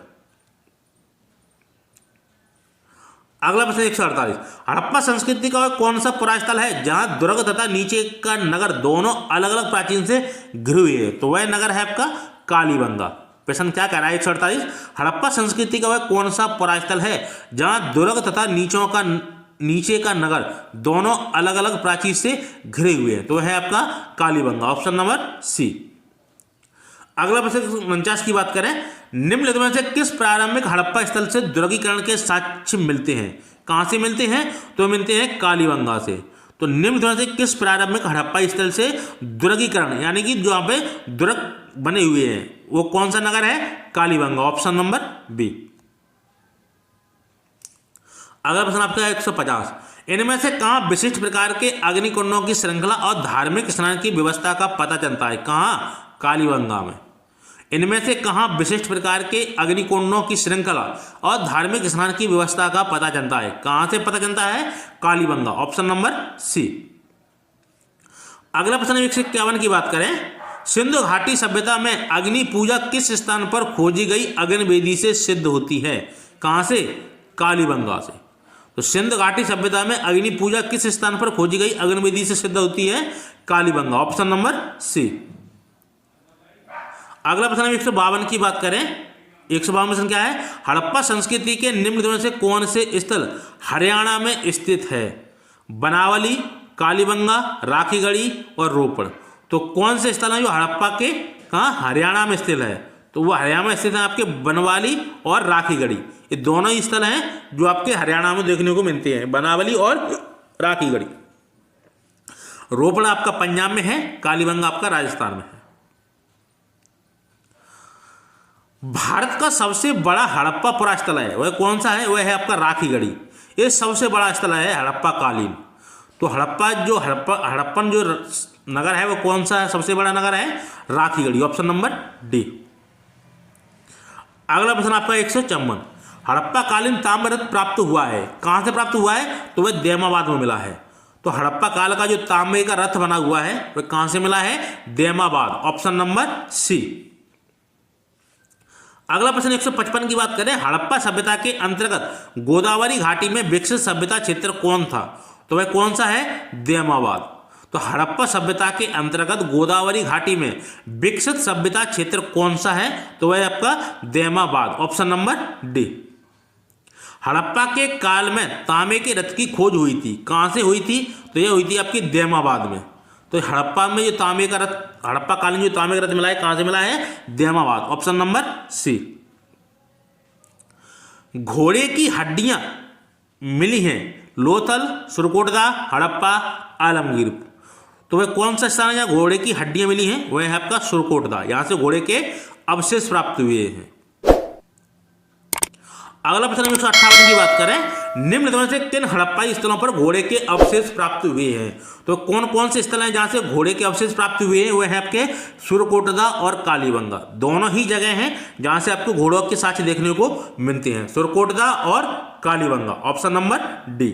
Speaker 1: अगला प्रश्न 148, हड़प्पा संस्कृति का कौन सा पुरास्थल है जहां दुर्ग तथा नीचे का नगर दोनों अलग अलग प्राचीन से घिरे हुए हैं? तो वह नगर है आपका कालीबंगा। प्रश्न क्या कह रहा है 148, हड़प्पा संस्कृति का वह कौन सा पुरास्थल है जहां दुर्ग तथा नीचे का नगर दोनों अलग अलग प्राचीन से घिरे हुए हैं? तो वह है आपका कालीबंगा, ऑप्शन नंबर सी। अगला प्रश्न 49 की बात करें, निम्नलिखित में से किस प्रारंभिक हड़प्पा स्थल से दुर्गीकरण के साक्ष्य मिलते हैं? कहां से मिलते हैं? तो मिलते हैं कालीबंगा से। तो निम्नलिखित में से किस प्रारंभिक हड़प्पा स्थल से दुर्गीकरण यानी कि जो यहाँ पे दुर्ग बने हुए हैं वो कौन सा नगर है? Kalibangan, option number B. अगला प्रश्न आपका 150, इनमें से कहां विशिष्ट प्रकार के अग्निकुंडों की श्रृंखला और धार्मिक स्नान की व्यवस्था का पता चलता है? कहां? कालीबंगा में। इनमें से कहां विशिष्ट प्रकार के अग्निकुंडों की श्रृंखला और धार्मिक स्नान की व्यवस्था का पता चलता है? कहां से पता चलता है? Kalibangan, option number C. अगला प्रश्न 151 की बात करें, सिंधु घाटी सभ्यता में अग्नि पूजा किस स्थान पर खोजी गई अग्नि वेदी से सिद्ध होती है? कहां से? कालीबंगा से। तो सिंधु घाटी सभ्यता में अग्नि पूजा किस स्थान पर खोजी गई अग्नि वेदी से सिद्ध होती है? Kalibangan, option number C. अगला प्रश्न 152 की बात करें, 152 प्रश्न क्या है, हड़प्पा संस्कृति के निम्नलिखित में से कौन से स्थल हरियाणा में स्थित है? बनावली, कालीबंगा, राखीगढ़ी और रोपड़। तो कौन से स्थल हैं जो हड़प्पा के कहाँ हरियाणा में स्थित है? तो वो हरियाणा में स्थित है आपके बनवाली और राखीगढ़ी। ये दोनों ही स्थल हैं जो आपके हरियाणा में देखने को मिलते हैं, बनावली और राखीगढ़ी। रोपड़ आपका पंजाब में है, कालीबंगा आपका राजस्थान में है। भारत का सबसे बड़ा हड़प्पा पुरास्थल है वह कौन सा है? वह है आपका राखीगढ़ी। ये सबसे बड़ा स्थल है हड़प्पा कालीन। तो हड़प्पन जो नगर है वो कौन सा है? सबसे बड़ा नगर है राखीगढ़ी, ऑप्शन नंबर डी। अगला प्रश्न आपका 154, हड़प्पा कालीन ताम्ररत्न प्राप्त हुआ है, कहां से प्राप्त हुआ है? तो वह देमाबाद में मिला है। तो हड़प्पा काल का जो तांबे का रथ बना हुआ है वह कहां से मिला है? देमाबाद, ऑप्शन नंबर सी। अगला प्रश्न 155 की बात करें, हड़प्पा सभ्यता के अंतर्गत गोदावरी घाटी में विकसित सभ्यता क्षेत्र कौन था? तो वह कौन सा है? देमाबाद। तो हड़प्पा सभ्यता के अंतर्गत गोदावरी घाटी में विकसित सभ्यता क्षेत्र कौन सा है? तो वह आपका देमाबाद, ऑप्शन नंबर डी। हड़प्पा के काल में तांबे के रथ की खोज हुई थी, कहां से हुई थी? तो यह हुई थी आपकी देमाबाद में। तो हड़प्पा में जो तांबे का रथ, हड़प्पा कालीन जो तांबे का रथ मिला है कहां से मिला है? देमाबाद, ऑप्शन नंबर सी। घोड़े की हड्डियां मिली हैं लोथल, सुरकोटदा, हड़प्पा, आलमगीर। तो वह कौन सा स्थान है जहां घोड़े की हड्डियां मिली हैं? वह है आपका सुरकोटदा। यहां से घोड़े के अवशेष प्राप्त हुए हैं। अगला प्रश्न 158 की बात करें, निम्न में से किन हड़प्पा स्थलों पर घोड़े के अवशेष प्राप्त हुए हैं? तो कौन कौन से स्थल हैं जहां से घोड़े के अवशेष प्राप्त हुए हैं? वह है आपके सुरकोटदा और कालीबंगा। दोनों ही जगह हैं जहां से आपको घोड़ों के साक्ष्य देखने को मिलते हैं, सुरकोटदा और कालीबंगा, ऑप्शन नंबर डी।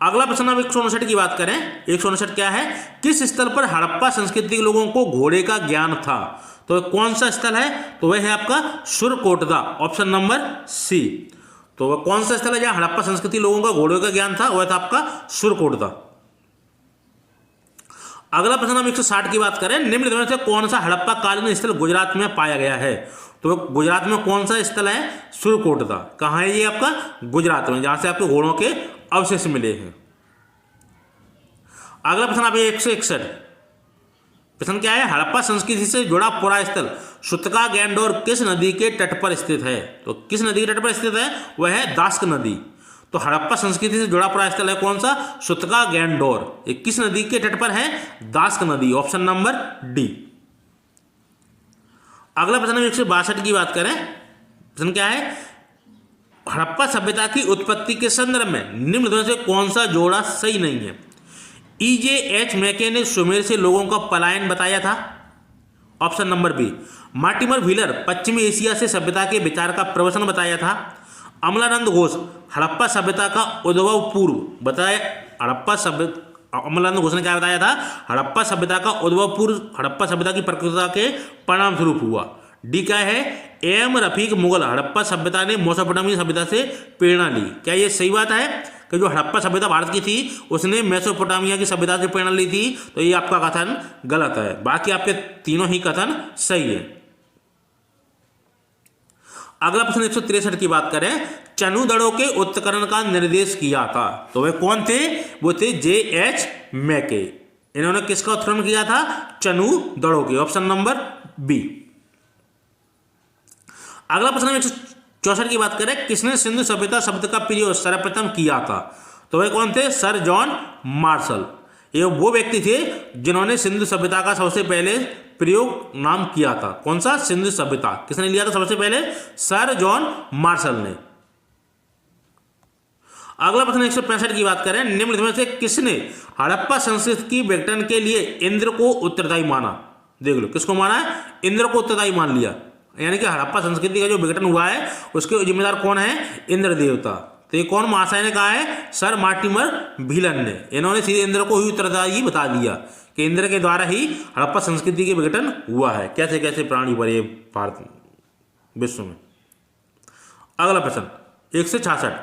Speaker 1: अगला प्रश्न अब 159 की बात करें, 159 क्या है, किस स्थल पर हड़प्पा संस्कृति के लोगों को घोड़े का ज्ञान था? तो कौन सा स्थल है? तो वह है आपका सुरकोटदा, ऑप्शन नंबर सी। तो वह कौन सा स्थल है जहां हड़प्पा संस्कृति लोगों का घोड़े का ज्ञान था? वह था आपका सुरकोटदा। अगला प्रश्न हम 160 की बात करें, निम्न में से कौन सा हड़प्पा कालीन स्थल गुजरात में पाया गया है? तो गुजरात में कौन सा स्थल है? सुरकोटदा। कहां है ये आपका? गुजरात में, जहां से आपको घोड़ों के अवशेष मिले हैं। अगला प्रश्न आप 161, प्रश्न क्या है, हड़प्पा संस्कृति से जुड़ा पुरा स्थल सुतका गैंडोर किस नदी के तट पर स्थित है? तो किस नदी के तट पर स्थित है? वह है दास्क नदी। तो हड़प्पा संस्कृति से जुड़ा पुरास्थल स्थल है कौन सा? सुतका गैंडोर। ये किस नदी के तट पर है? दास्क नदी, ऑप्शन नंबर डी। अगला प्रश्न 162 की बात करें, प्रश्न क्या है? हड़प्पा सभ्यता की उत्पत्ति के संदर्भ में निम्न में से कौन सा जोड़ा सही नहीं है? E.J.H. मैके ने सुमेर से लोगों का पलायन बताया था, option number B. Mortimer Wheeler पश्चिमी एशिया से सभ्यता के विचार का प्रवचन बताया था। अमलानंद घोष हड़प्पा सभ्यता का उद्भव पूर्व बताया। अमलानंद घोष ने क्या बताया था? हड़प्पा सभ्यता का उद्भव पूर्व हड़प्पा सभ्यता की प्रकृति के परिणाम स्वरूप हुआ। डी क्या है? एम रफीक मुगल हड़प्पा सभ्यता ने मेसोपोटामिया सभ्यता से प्रेरणा ली। क्या ये सही बात है कि जो हड़प्पा सभ्यता भारत की थी उसने मेसोपोटामिया की सभ्यता से प्रेरणा ली थी? तो ये आपका कथन गलत है, बाकी आपके तीनों ही कथन सही है। अगला प्रश्न 163 की बात करें, चनुदड़ों के उत्तकरण का निर्देश किया था, तो वे कौन थे? वो थे J.H. मैके। इन्होंने किसका उत्तकरण किया था? चनुदड़ों के, ऑप्शन नंबर बी। अगला प्रश्न 164 की बात करें, किसने सिंधु सभ्यता शब्द का प्रयोग सर्वप्रथम किया था? तो वे कौन थे? Sir John martial. ये वो व्यक्ति थे जिन्होंने सिंधु सभ्यता का सबसे पहले प्रयोग नाम किया था। कौन सा? सिंधु सभ्यता। किसने लिया था सबसे पहले? सर जॉन मार्शल ने। अगला प्रश्न 165 की बात करें, निम्न में से किसने हड़प्पा संस्कृति की विघटन के लिए इंद्र को उत्तरदायी माना? देख लो, किसको माना है? इंद्र को उत्तरदायी मान लिया, यानी कि हड़प्पा संस्कृति का जो विघटन हुआ है उसके जिम्मेदार कौन है? इंद्र देवता। तो ये कौन महाशय ने कहा है? सर मार्टिमर व्हीलन ने। इन्होंने सीधे इंद्र को ही उत्तरदायी बता दिया कि इंद्र के द्वारा ही हड़प्पा संस्कृति के विघटन हुआ है। कैसे कैसे प्राणी बने भारत विश्व में। अगला प्रश्न 166,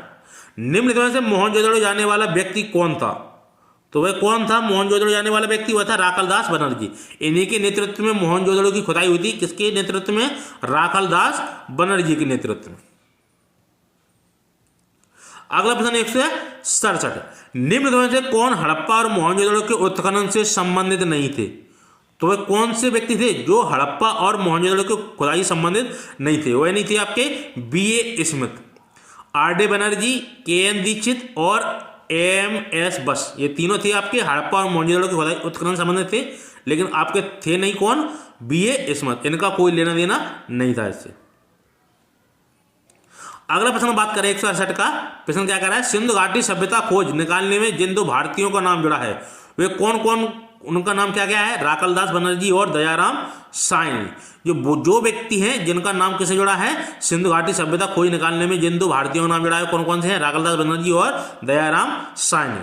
Speaker 1: निम्न में से मोहनजोदड़ो जाने वाला व्यक्ति कौन था? तो वह कौन था मोहनजोदड़ो जाने वाला व्यक्ति? वह था राखालदास बनर्जी। इन्हीं के नेतृत्व में मोहनजोदड़ो की खुदाई हुई थी। किसके नेतृत्व में? राखालदास बनर्जी के नेतृत्व में। अगला प्रश्न 167, निम्न में से कौन हड़प्पा और मोहनजोदड़ो के उत्खनन से संबंधित नहीं थे? तो वह कौन से व्यक्ति थे जो हड़प्पा और मोहनजोदड़ो के खुदाई संबंधित नहीं थे? वह नहीं थे आपके B.A. Smith, R.D. Banerjee, K.N. Dixit और M.S. बस। ये तीनों थे आपके हड़प्पा और मोहनजोदड़ो के खुदाई उत्खनन संबंधित थे, लेकिन आपके थे नहीं कौन? B.A. स्मिथ। इनका कोई लेना देना नहीं था इससे। अगला प्रश्न बात करें 168 का। प्रश्न क्या कर रहा है? सिंधु घाटी सभ्यता खोज निकालने में जिन दो भारतीयों का नाम जुड़ा है वे कौन कौन? उनका नाम क्या क्या है? राखालदास बनर्जी और दयाराम सायनी। जो व्यक्ति हैं जिनका नाम किसे जुड़ा है? सिंधु घाटी सभ्यता खोज निकालने में जिन दो भारतीयों का नाम जुड़ा है कौन कौन से हैं? राखालदास बनर्जी और दयाराम सायनी।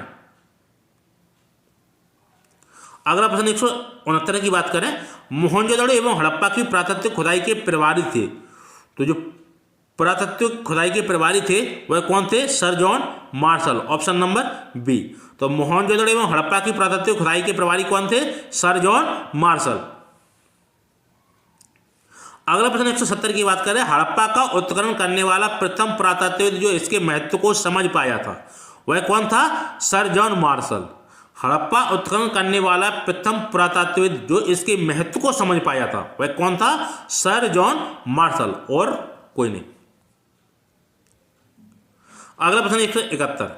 Speaker 1: अगला प्रश्न 169 की बात करें, मोहनजोदड़ो एवं हड़प्पा की पुरातत्व खुदाई के प्रभारी थे। तो जो पुरातत्व खुदाई के प्रभारी थे वह कौन थे? Sir John Marshall, option number B. तो मोहनजोदड़ो एवं हड़प्पा की पुरातत्व खुदाई के प्रभारी कौन थे? Sir John martial. अगला प्रश्न 170 की बात करें, हड़प्पा का उत्खनन करने वाला प्रथम पुरातत्वविद जो इसके महत्व को समझ पाया था वह कौन था? Sir John martial. हड़प्पा उत्खनन करने वाला प्रथम पुरातत्वविद जो इसके महत्व को समझ पाया था वह कौन था? सर जॉन मार्शल, और कोई नहीं। अगला प्रश्न 171,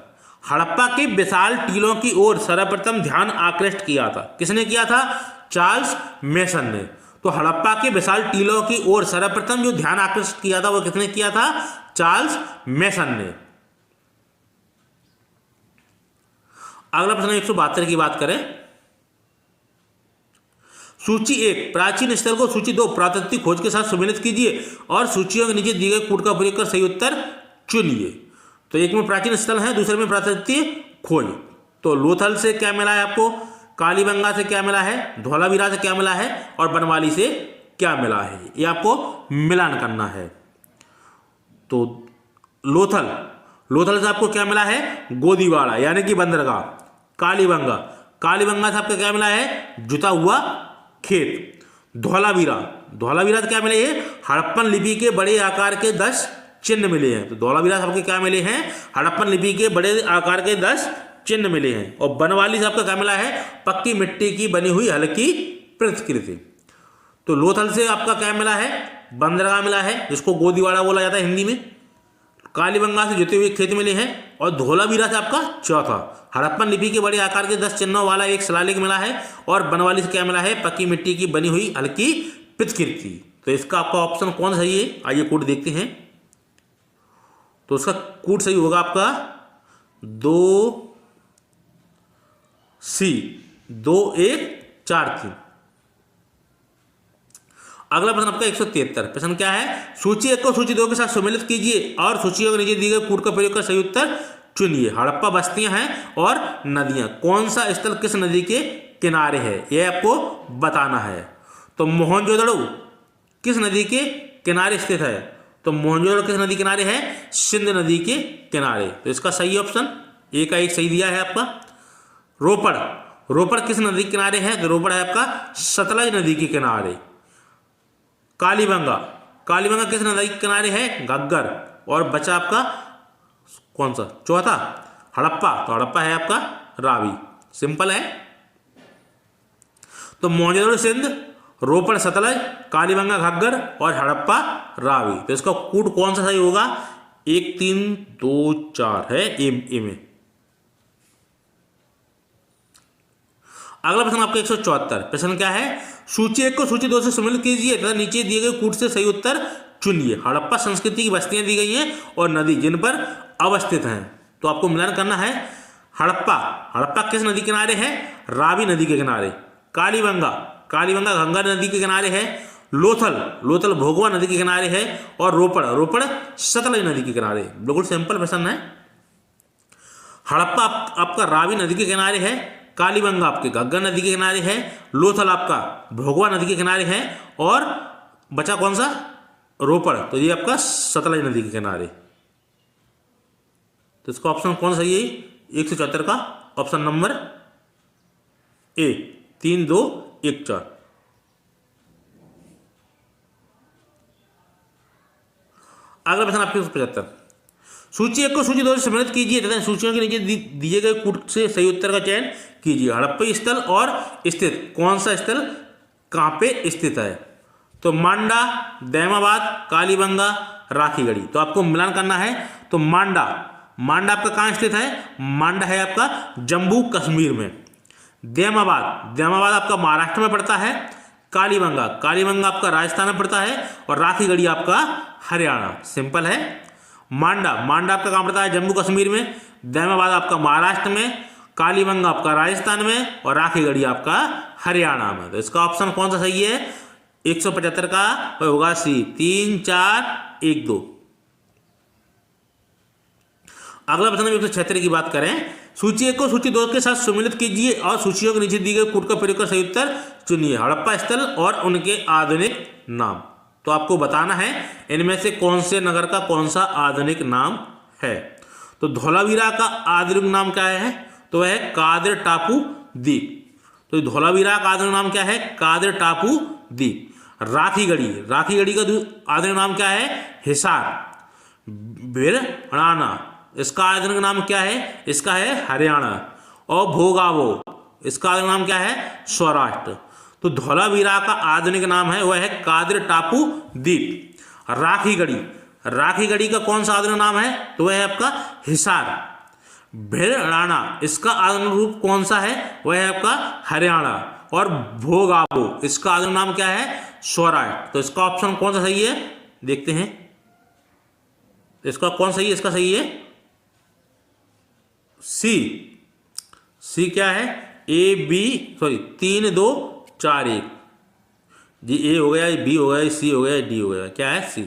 Speaker 1: हड़प्पा के विशाल टीलों की ओर सर्वप्रथम ध्यान आकृष्ट किया था। किसने किया था? चार्ल्स मेसन ने। तो हड़प्पा के विशाल टीलों की ओर सर्वप्रथम जो ध्यान आकृष्ट किया था वो किसने किया था? चार्ल्स मेसन ने। अगला प्रश्न 172 की बात करें, सूची 1 प्राचीन स्थल को सूची 2 पुरातत्व खोज के साथ सम्मिलित कीजिए और सूचियों के नीचे दिए गए कूट का प्रयोग कर सही उत्तर चुनिए। तो एक में प्राचीन स्थल है, दूसरे में पुरातत्व खोज। तो लोथल से क्या मिला है आपको? कालीबंगा से क्या मिला है? धौलावीरा से क्या मिला है? और बनवाली से क्या मिला है? ये आपको मिलान करना है। तो लोथल से आपको क्या मिला है? गोदीवाड़ा यानी कि बंदरगाह। कालीबंगा से आपको क्या मिला है? जुता हुआ खेत। धौलावीरा से क्या मिले? हड़प्पन लिपि के बड़े आकार के 10 चिन्ह मिले हैं। तो धौलावीरा से आपके क्या मिले हैं? हड़प्पन लिपि के बड़े आकार के 10 चिन्ह मिले हैं। और बनवाली से आपका क्या मिला है? पक्की मिट्टी की बनी हुई हल्की प्रतिकृति। तो लोथल से आपका क्या मिला है? बंदरगाह मिला है जिसको गोदीवाड़ा बोला जाता है हिंदी में। कालीबंगा से जुते हुए खेत मिले हैं और धोलावीरा से आपका चौथा। हड़प्पन लिपि के बड़े आकार के 10 चिन्हों वाला एक शिलालेख मिला है और बनवाली से क्या मिला है, पक्की मिट्टी की बनी हुई हल्की प्रतिकृति। तो इसका आपका ऑप्शन कौन सही है, आइए कोड देखते हैं। तो उसका कोड सही होगा आपका 2C 2143। अगला प्रश्न आपका 173। प्रश्न क्या है, सूची 1 को सूची 2 के साथ सम्मिलित कीजिए और सूचियों के नीचे दिए गए कूट का प्रयोग कर सही उत्तर चुनिए। हड़प्पा बस्तियां हैं और नदियां, कौन सा स्थल किस नदी के किनारे है, यह आपको बताना है। तो मोहनजोदड़ो किस नदी के किनारे स्थित है, तो मोहनजोदड़ो किस नदी किनारे है, सिंध नदी के किनारे। तो इसका सही ऑप्शन ए का 1 सही दिया है आपका। रोपड़, रोपड़ किस नदी के किनारे है, तो रोपड़ है आपका सतलज नदी के किनारे। कालीबंगा, कालीबंगा किस नदी के किनारे है, घग्गर। और बचा आपका कौन सा, चौथा हड़प्पा, तो हड़प्पा है आपका रावी। सिंपल है। तो मोहनजोदड़ो सिंध, रोपड़ सतलज, कालीबंगा घग्गर और हड़प्पा रावी। तो इसका कूट कौन सा सही होगा, 1 3 2 4 है ए में। अगला प्रश्न आपका 174। प्रश्न क्या है, सूची 1 को सूची 2 से सम्मिलित कीजिए तथा नीचे दिए गए कूट से सही उत्तर चुनिए। हड़प्पा संस्कृति की बस्तियां दी गई हैं और नदी जिन पर अवस्थित हैं। तो आपको मिलान करना है। हड़प्पा, हड़प्पा किस नदी के किनारे है, रावी नदी के किनारे। कालीबंगा, कालीबंगा गंगा नदी के किनारे है। लोथल, लोथल भोगवा नदी के किनारे है। और रोपड़, रोपड़ सतलज नदी के किनारे। बिल्कुल सिंपल प्रश्न है। हड़प्पा आपका रावी नदी के किनारे है, कालीबंगा आपके घग्गर नदी के किनारे है, लोथल आपका भोगवा नदी के किनारे है और बचा कौन सा, रोपड़, तो ये आपका सतलज नदी के किनारे। तो इसका ऑप्शन कौन सही है, 174 का ऑप्शन नंबर ए 3 2 1 4। अगला प्रश्न आपके 175। सूची 1 को सूची 2 से सम्मिलित कीजिए तथा सूचियों के नीचे दिए गए कूट से सही उत्तर का चयन कीजिए। हड़प्पा स्थल और स्थित, कौन सा स्थल कहां पे स्थित है, तो मांडा, दैमाबाद, कालीबंगा, राखीगढ़ी। तो आपको मिलान करना है। तो मांडा, मांडा आपका कहां स्थित है, मांडा है आपका जम्मू कश्मीर में। दैमाबाद, दैमाबाद आपका महाराष्ट्र में पड़ता है। कालीबंगा, कालीबंगा आपका राजस्थान में पड़ता है। और राखीगढ़ी आपका हरियाणा। सिंपल है। मांडा, मांडा आपका कहां पड़ता है, जम्मू कश्मीर में। दैमाबाद आपका महाराष्ट्र में, कालीबंगा आपका राजस्थान में और राखीगढ़ी आपका हरियाणा में। तो इसका ऑप्शन कौन सा सही है, 175 का होगा सी 3 4 1 2। अगला प्रश्न 176 की बात करें। सूची 1 को सूची 2 के साथ सम्मिलित कीजिए और सूचियों के नीचे दिए गए कूट का प्रयोग कर सही उत्तर चुनिए। हड़प्पा स्थल और उनके आधुनिक नाम। तो आपको बताना है इनमें से कौन से नगर का कौन सा आधुनिक नाम है। तो धोलावीरा का आधुनिक नाम क्या है, तो वह है कादिर टापू द्वीप। तो धोलावीरा का आधुनिक नाम क्या है, कादिर टापू द्वीप। राखीगढ़ी, राखीगढ़ी का आधुनिक नाम क्या है, हिसार। भिड़राना, इसका आधुनिक नाम क्या है, इसका है हरियाणा। और भोगावो, इसका आधुनिक नाम क्या है, सौराष्ट्र। तो धोलावीरा का आधुनिक नाम है वह है कादिर टापू द्वीप। राखीगढ़ी, राखीगढ़ी का कौन सा आधुनिक नाम है, तो वह है आपका हिसार। भिड़राना, इसका आधुनिक रूप कौन सा है, वह है आपका हरियाणा। और भोगावो, इसका आधुनिक नाम क्या है, सौराष्ट्र। तो इसका ऑप्शन कौन सा सही है, देखते हैं इसका कौन सही है। इसका सही है सी, सी क्या है, ए बी 3 2 4 1 जी। ए हो गया, बी हो गया, सी हो गया, डी हो गया, क्या है सी।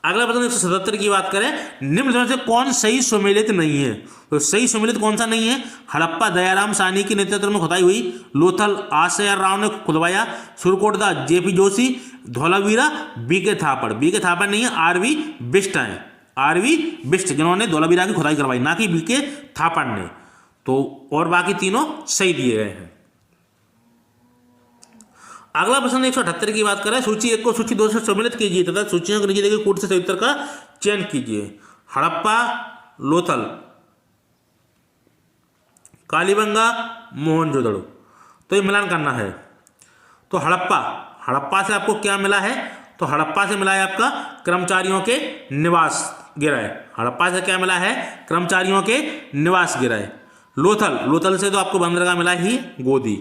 Speaker 1: अगला प्रश्न 177 की बात करें। निम्न में से कौन सही सुमेलित नहीं है, तो सही सुमेलित कौन सा नहीं है, हड़प्पा दयाराम साहनी के नेतृत्व में खुदाई हुई। लोथल आशयर राव ने खुदवाया। Surkotada JP Joshi. Dholavira BK Thapar, BK Thapar नहीं है, आरवी बिष्ट है, आरवी बिष्ट जिन्होंने धोलावीरा की खुदाई करवाई, ना कि बीके थापड़ ने। तो और बाकी तीनों सही दिए गए हैं। अगला प्रश्न 178 की बात करें। सूची 1 को सूची 2 से सम्मिलित कीजिए तथा सूचियों के नीचे दिए गए कूट से सही उत्तर का चयन कीजिए। हड़प्पा, लोथल, कालीबंगा, मोहनजोदड़ो। तो ये मिलान करना है। तो हड़प्पा, हड़प्पा से आपको क्या मिला है, तो हड़प्पा से मिला है आपका कर्मचारियों के निवास गृह। हड़प्पा से क्या मिला है? कर्मचारियों के निवास गृह। लोथल, लोथल से तो आपको बंदरगाह मिला ही, गोदी।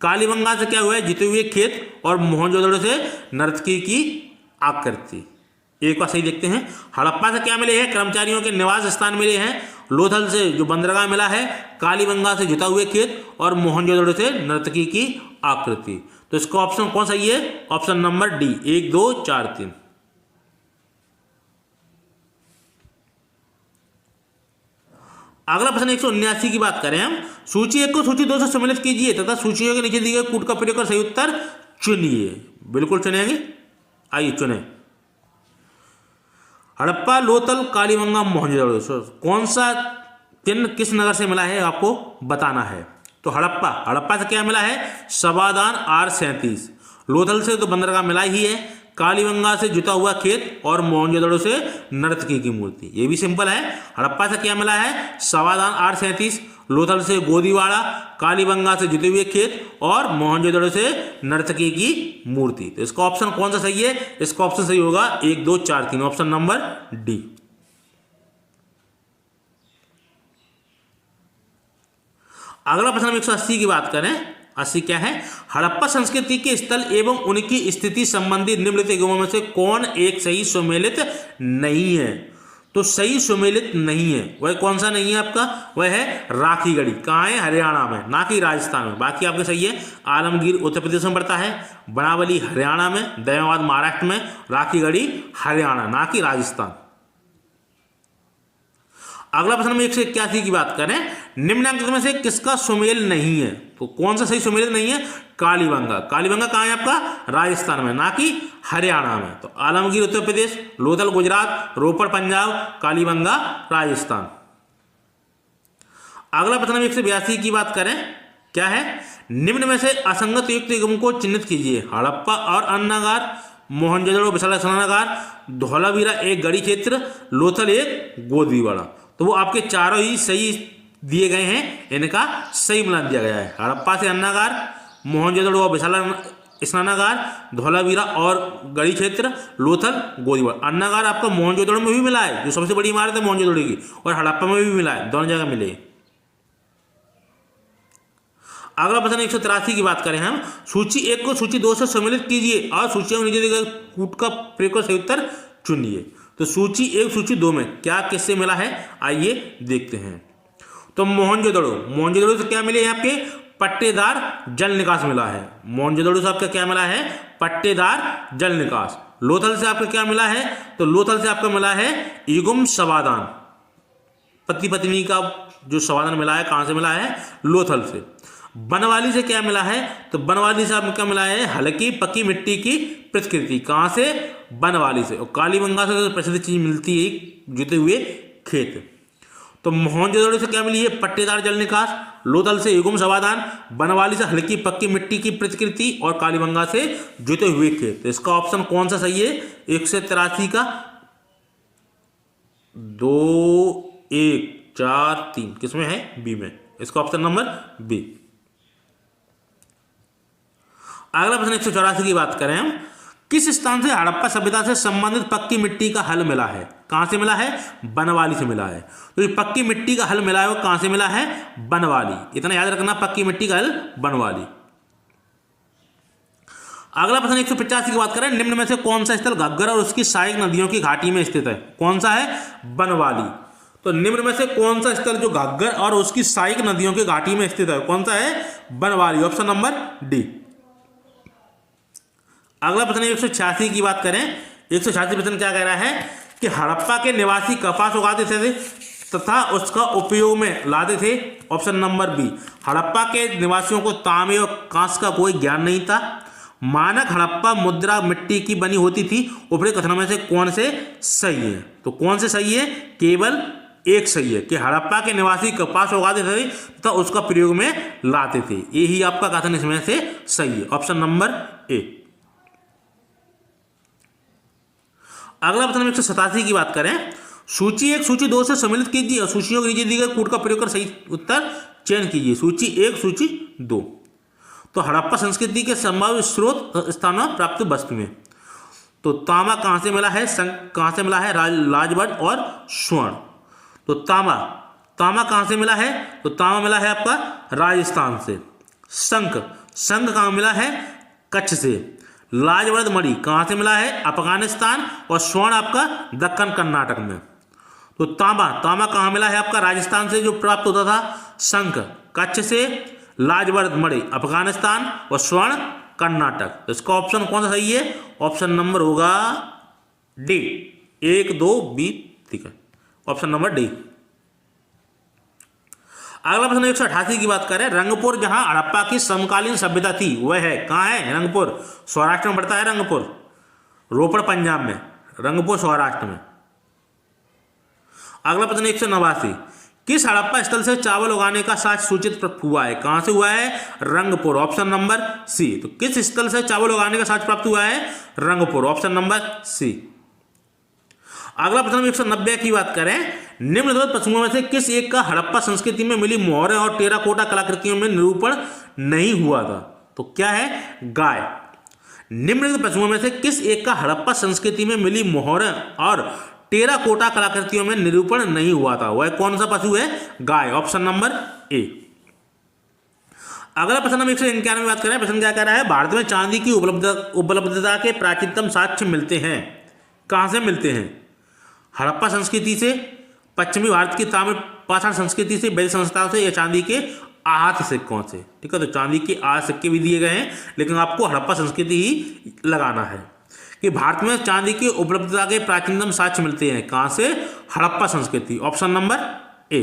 Speaker 1: कालीबंगा से क्या हुआ है? जीते हुए खेत। और मोहनजोदड़ो से नर्तकी की आकृति। एक बार सही देखते हैं। हड़प्पा से क्या मिले हैं? कर्मचारियों के निवास स्थान मिले हैं। लोथल से जो बंदरगाह मिला है, कालीबंगा से जुता हुए खेत, और मोहनजोदड़ो से नर्तकी की आकृति। तो इसका ऑप्शन कौन सही है? Option number D, 1 2 4 3। अगला प्रश्न 179 की बात करें हम। सूची 1 को सूची 2 से सम्मिलित कीजिए तथा सूचियों के नीचे दिए गए कूट का प्रयोग कर सही उत्तर चुनिए। बिल्कुल चुनेंगे, आइए चुने। हड़प्पा, लोथल, कालीबंगा, मोहनजोदड़ो, कौन सा चिन्ह किस नगर से मिला है आपको बताना है। तो हड़प्पा, हड़प्पा से क्या मिला है? सभादान R37। लोथल से तो बंदरगाह मिला ही है। कालीबंगा से जुता हुआ खेत, और मोहनजोदड़ो से नर्तकी की मूर्ति। ये भी सिंपल है। हड़प्पा से क्या मिला है? सभादान R37। लोथल से गोदीवाड़ा, कालीबंगा से जुते हुए खेत, और मोहनजोदड़ो से नर्तकी की मूर्ति। तो इसका ऑप्शन कौन सा सही है? इसका ऑप्शन सही होगा 1 2 4 3, ऑप्शन नंबर डी। अगला प्रश्न 180 की बात करें। 80 क्या है? हड़प्पा संस्कृति के स्थल एवं उनकी स्थिति संबंधी निम्नलिखित निगमों में से कौन एक सही सुमेलित नहीं है? तो सही सुमेलित नहीं है वह कौन सा नहीं है आपका? वह है राखीगढ़ी। कहाँ है? हरियाणा में, ना कि राजस्थान में। बाकी आपके सही है। आलमगीर उत्तर प्रदेश में पड़ता है, बनावली हरियाणा में, दयावाद महाराष्ट्र में, राखीगढ़ी हरियाणा, ना कि राजस्थान। अगला प्रश्न में 181 की बात करें। निम्नलिखित में से किसका सुमेल नहीं है? तो कौन सा सही सुमेलित नहीं है? कालीबंगा। कालीबंगा कहाँ है आपका? राजस्थान में, ना कि हरियाणा में। तो आलमगीर उत्तर प्रदेश, लोथल गुजरात, रोपड़ पंजाब, कालीबंगा राजस्थान। अगला प्रश्न 182 की बात करें। क्या है? निम्न में से असंगत युक्त निगम को चिन्हित कीजिए। हड़प्पा और अन्नागार, मोहनजोदड़ो विशाल स्नानागार, धौलावीरा एक गढ़ी क्षेत्र, लोथल एक गोदीवाड़ा। तो वो आपके चारों ही सही दिए गए हैं, इनका सही मिलान दिया गया है। हड़प्पा से अन्नागार, मोहनजोदड़ो और विशाल स्नानागार, धौलावीरा और गढ़ी क्षेत्र, लोथल गोदीवाड़ा। अन्नागार आपका मोहनजोदड़ो में भी मिला है, जो सबसे बड़ी इमारत है मोहनजोदड़ो की, और हड़प्पा में भी मिला है, दोनों जगह मिले। अगला प्रश्न 183 की बात करें हम। सूची 1 को सूची 2 से सम्मिलित कीजिए और सूचियों के नीचे दिए गए कूट का प्रयोग कर सही उत्तर चुनिए। तो सूची 1 सूची 2 में क्या किससे मिला है, आइए देखते हैं। तो मोहनजोदड़ो, मोहनजोदड़ो से क्या मिले हैं आपके? पट्टेदार जल निकास मिला है। मोहनजोदड़ो से आपका क्या मिला है? पट्टेदार जल निकास। लोथल से आपका क्या मिला है? तो लोथल से आपका मिला है युग्म समाधान, पति पत्नी का जो समाधान मिला है, कहां से मिला है? लोथल से। बनवाली से क्या मिला है? तो बनवाली से आपको क्या मिला है? हल्की पक्की मिट्टी की प्रतिकृति। कहां से? बनवाली से। और कालीबंगा से तो प्रसिद्ध चीज मिलती है, जुते हुए खेत। तो मोहनजोदड़ो से क्या मिली है? पट्टेदार जल निकास। लोथल से युग्म समाधान, बनवाली से हल्की पक्की मिट्टी की प्रतिकृति, और कालीबंगा से जुते हुए खेत। तो इसका ऑप्शन कौन सा सही है? 183 का 2 1 4 3 किसमें है? बी में। इसका ऑप्शन नंबर बी। अगला प्रश्न 184 की बात करें हम। किस स्थान से हड़प्पा सभ्यता से संबंधित पक्की मिट्टी का हल मिला है? कहां से मिला है? बनवाली से मिला है। तो ये पक्की मिट्टी का हल मिला है वो कहां से मिला है? बनवाली। इतना याद रखना, पक्की मिट्टी का हल बनवाली। अगला प्रश्न 185 की बात करें। निम्न में से कौन सा स्थल घग्गर और उसकी सहायक नदियों की घाटी में स्थित है? कौन सा है? बनवाली। तो निम्न में से कौन सा स्थल जो घग्गर और उसकी सहायक नदियों की घाटी में स्थित है, कौन सा है? Banawali, option number D. अगला प्रश्न 186 की बात करें। 186 प्रश्न क्या कह रहा है कि हड़प्पा के निवासी कपास उगाते थे तथा उसका उपयोग में लाते थे। Option number B. हड़प्पा के निवासियों को तांबे और कांस का कोई ज्ञान नहीं था। मानक हड़प्पा मुद्रा मिट्टी की बनी होती थी। उपरोक्त कथनों में से कौन से सही है? तो कौन से सही है? केवल एक सही है कि हड़प्पा के निवासी कपास उगाते थे तथा उसका प्रयोग में लाते थे। यही आपका कथन इसमें से सही है, ऑप्शन नंबर ए। अगला प्रश्न 187 की बात करें। सूची 1 सूची 2 से सम्मिलित कीजिए और सूचियों के नीचे दिए गए कूट का प्रयोग कर सही उत्तर चयन कीजिए। सूची 1 सूची 2। तो हड़प्पा संस्कृति के संभावित स्रोत स्थान प्राप्त वस्तुएं। तो तांबा कहाँ से मिला है, कहाँ से मिला है, लाजवर्द और स्वर्ण। तो तांबा कहाँ से मिला है, तो तांबा मिला है आपका राजस्थान से। शंख कहाँ मिला है, कच्छ से। लाजवर्द मणि कहाँ से मिला है, अफगानिस्तान। और स्वर्ण आपका दक्कन कर्नाटक में। तो तांबा कहाँ मिला है आपका, राजस्थान से जो प्राप्त होता था। शंख कच्छ से, लाजवर्द मणि अफगानिस्तान और स्वर्ण कर्नाटक। तो इसका ऑप्शन कौन सा सही है, ऑप्शन नंबर होगा डी, 1 2 बी, ठीक है, ऑप्शन नंबर डी। अगला प्रश्न 188 की बात करें, रंगपुर जहां हड़प्पा की समकालीन सभ्यता थी वह है, कहाँ है रंगपुर, सौराष्ट्र में पड़ता है रंगपुर, रोपड़ पंजाब में, रंगपुर सौराष्ट्र में। अगला प्रश्न 189, किस हड़प्पा स्थल से चावल उगाने का साक्ष्य सूचित हुआ है, कहां से हुआ है, रंगपुर, ऑप्शन नंबर सी। तो किस स्थल से चावल उगाने का साक्ष्य प्राप्त हुआ है, रंगपुर, ऑप्शन नंबर सी। अगला प्रश्न 190 की बात करें, निम्नलिखित पशुओं में से किस एक का हड़प्पा संस्कृति में मिली मोहरें और टेराकोटा कलाकृतियों में निरूपण नहीं हुआ था। तो क्या है, गाय। निम्नलिखित पशुओं में से किस एक का हड़प्पा संस्कृति में मिली मोहरें और टेराकोटा कलाकृतियों में निरूपण नहीं हुआ था, वह कौन सा पशु है, गाय, ऑप्शन नंबर ए। अगला प्रश्न हम 191 में बात करें, प्रश्न क्या कह रहा है, भारत में चांदी की उपलब्धता के प्राचीनतम साक्ष्य मिलते हैं, कहां से मिलते हैं, हड़प्पा संस्कृति से, पश्चिमी भारत की ताम्र पाषाण संस्कृति से, वैदिक संस्थाओं से, या चांदी के आहत सिक्कों से। ठीक है, तो चांदी के आहत सिक्के भी दिए गए हैं, लेकिन आपको हड़प्पा संस्कृति ही लगाना है कि भारत में चांदी की उपलब्धता के प्राचीनतम साक्ष्य मिलते हैं, कहां से, हड़प्पा संस्कृति, ऑप्शन नंबर ए।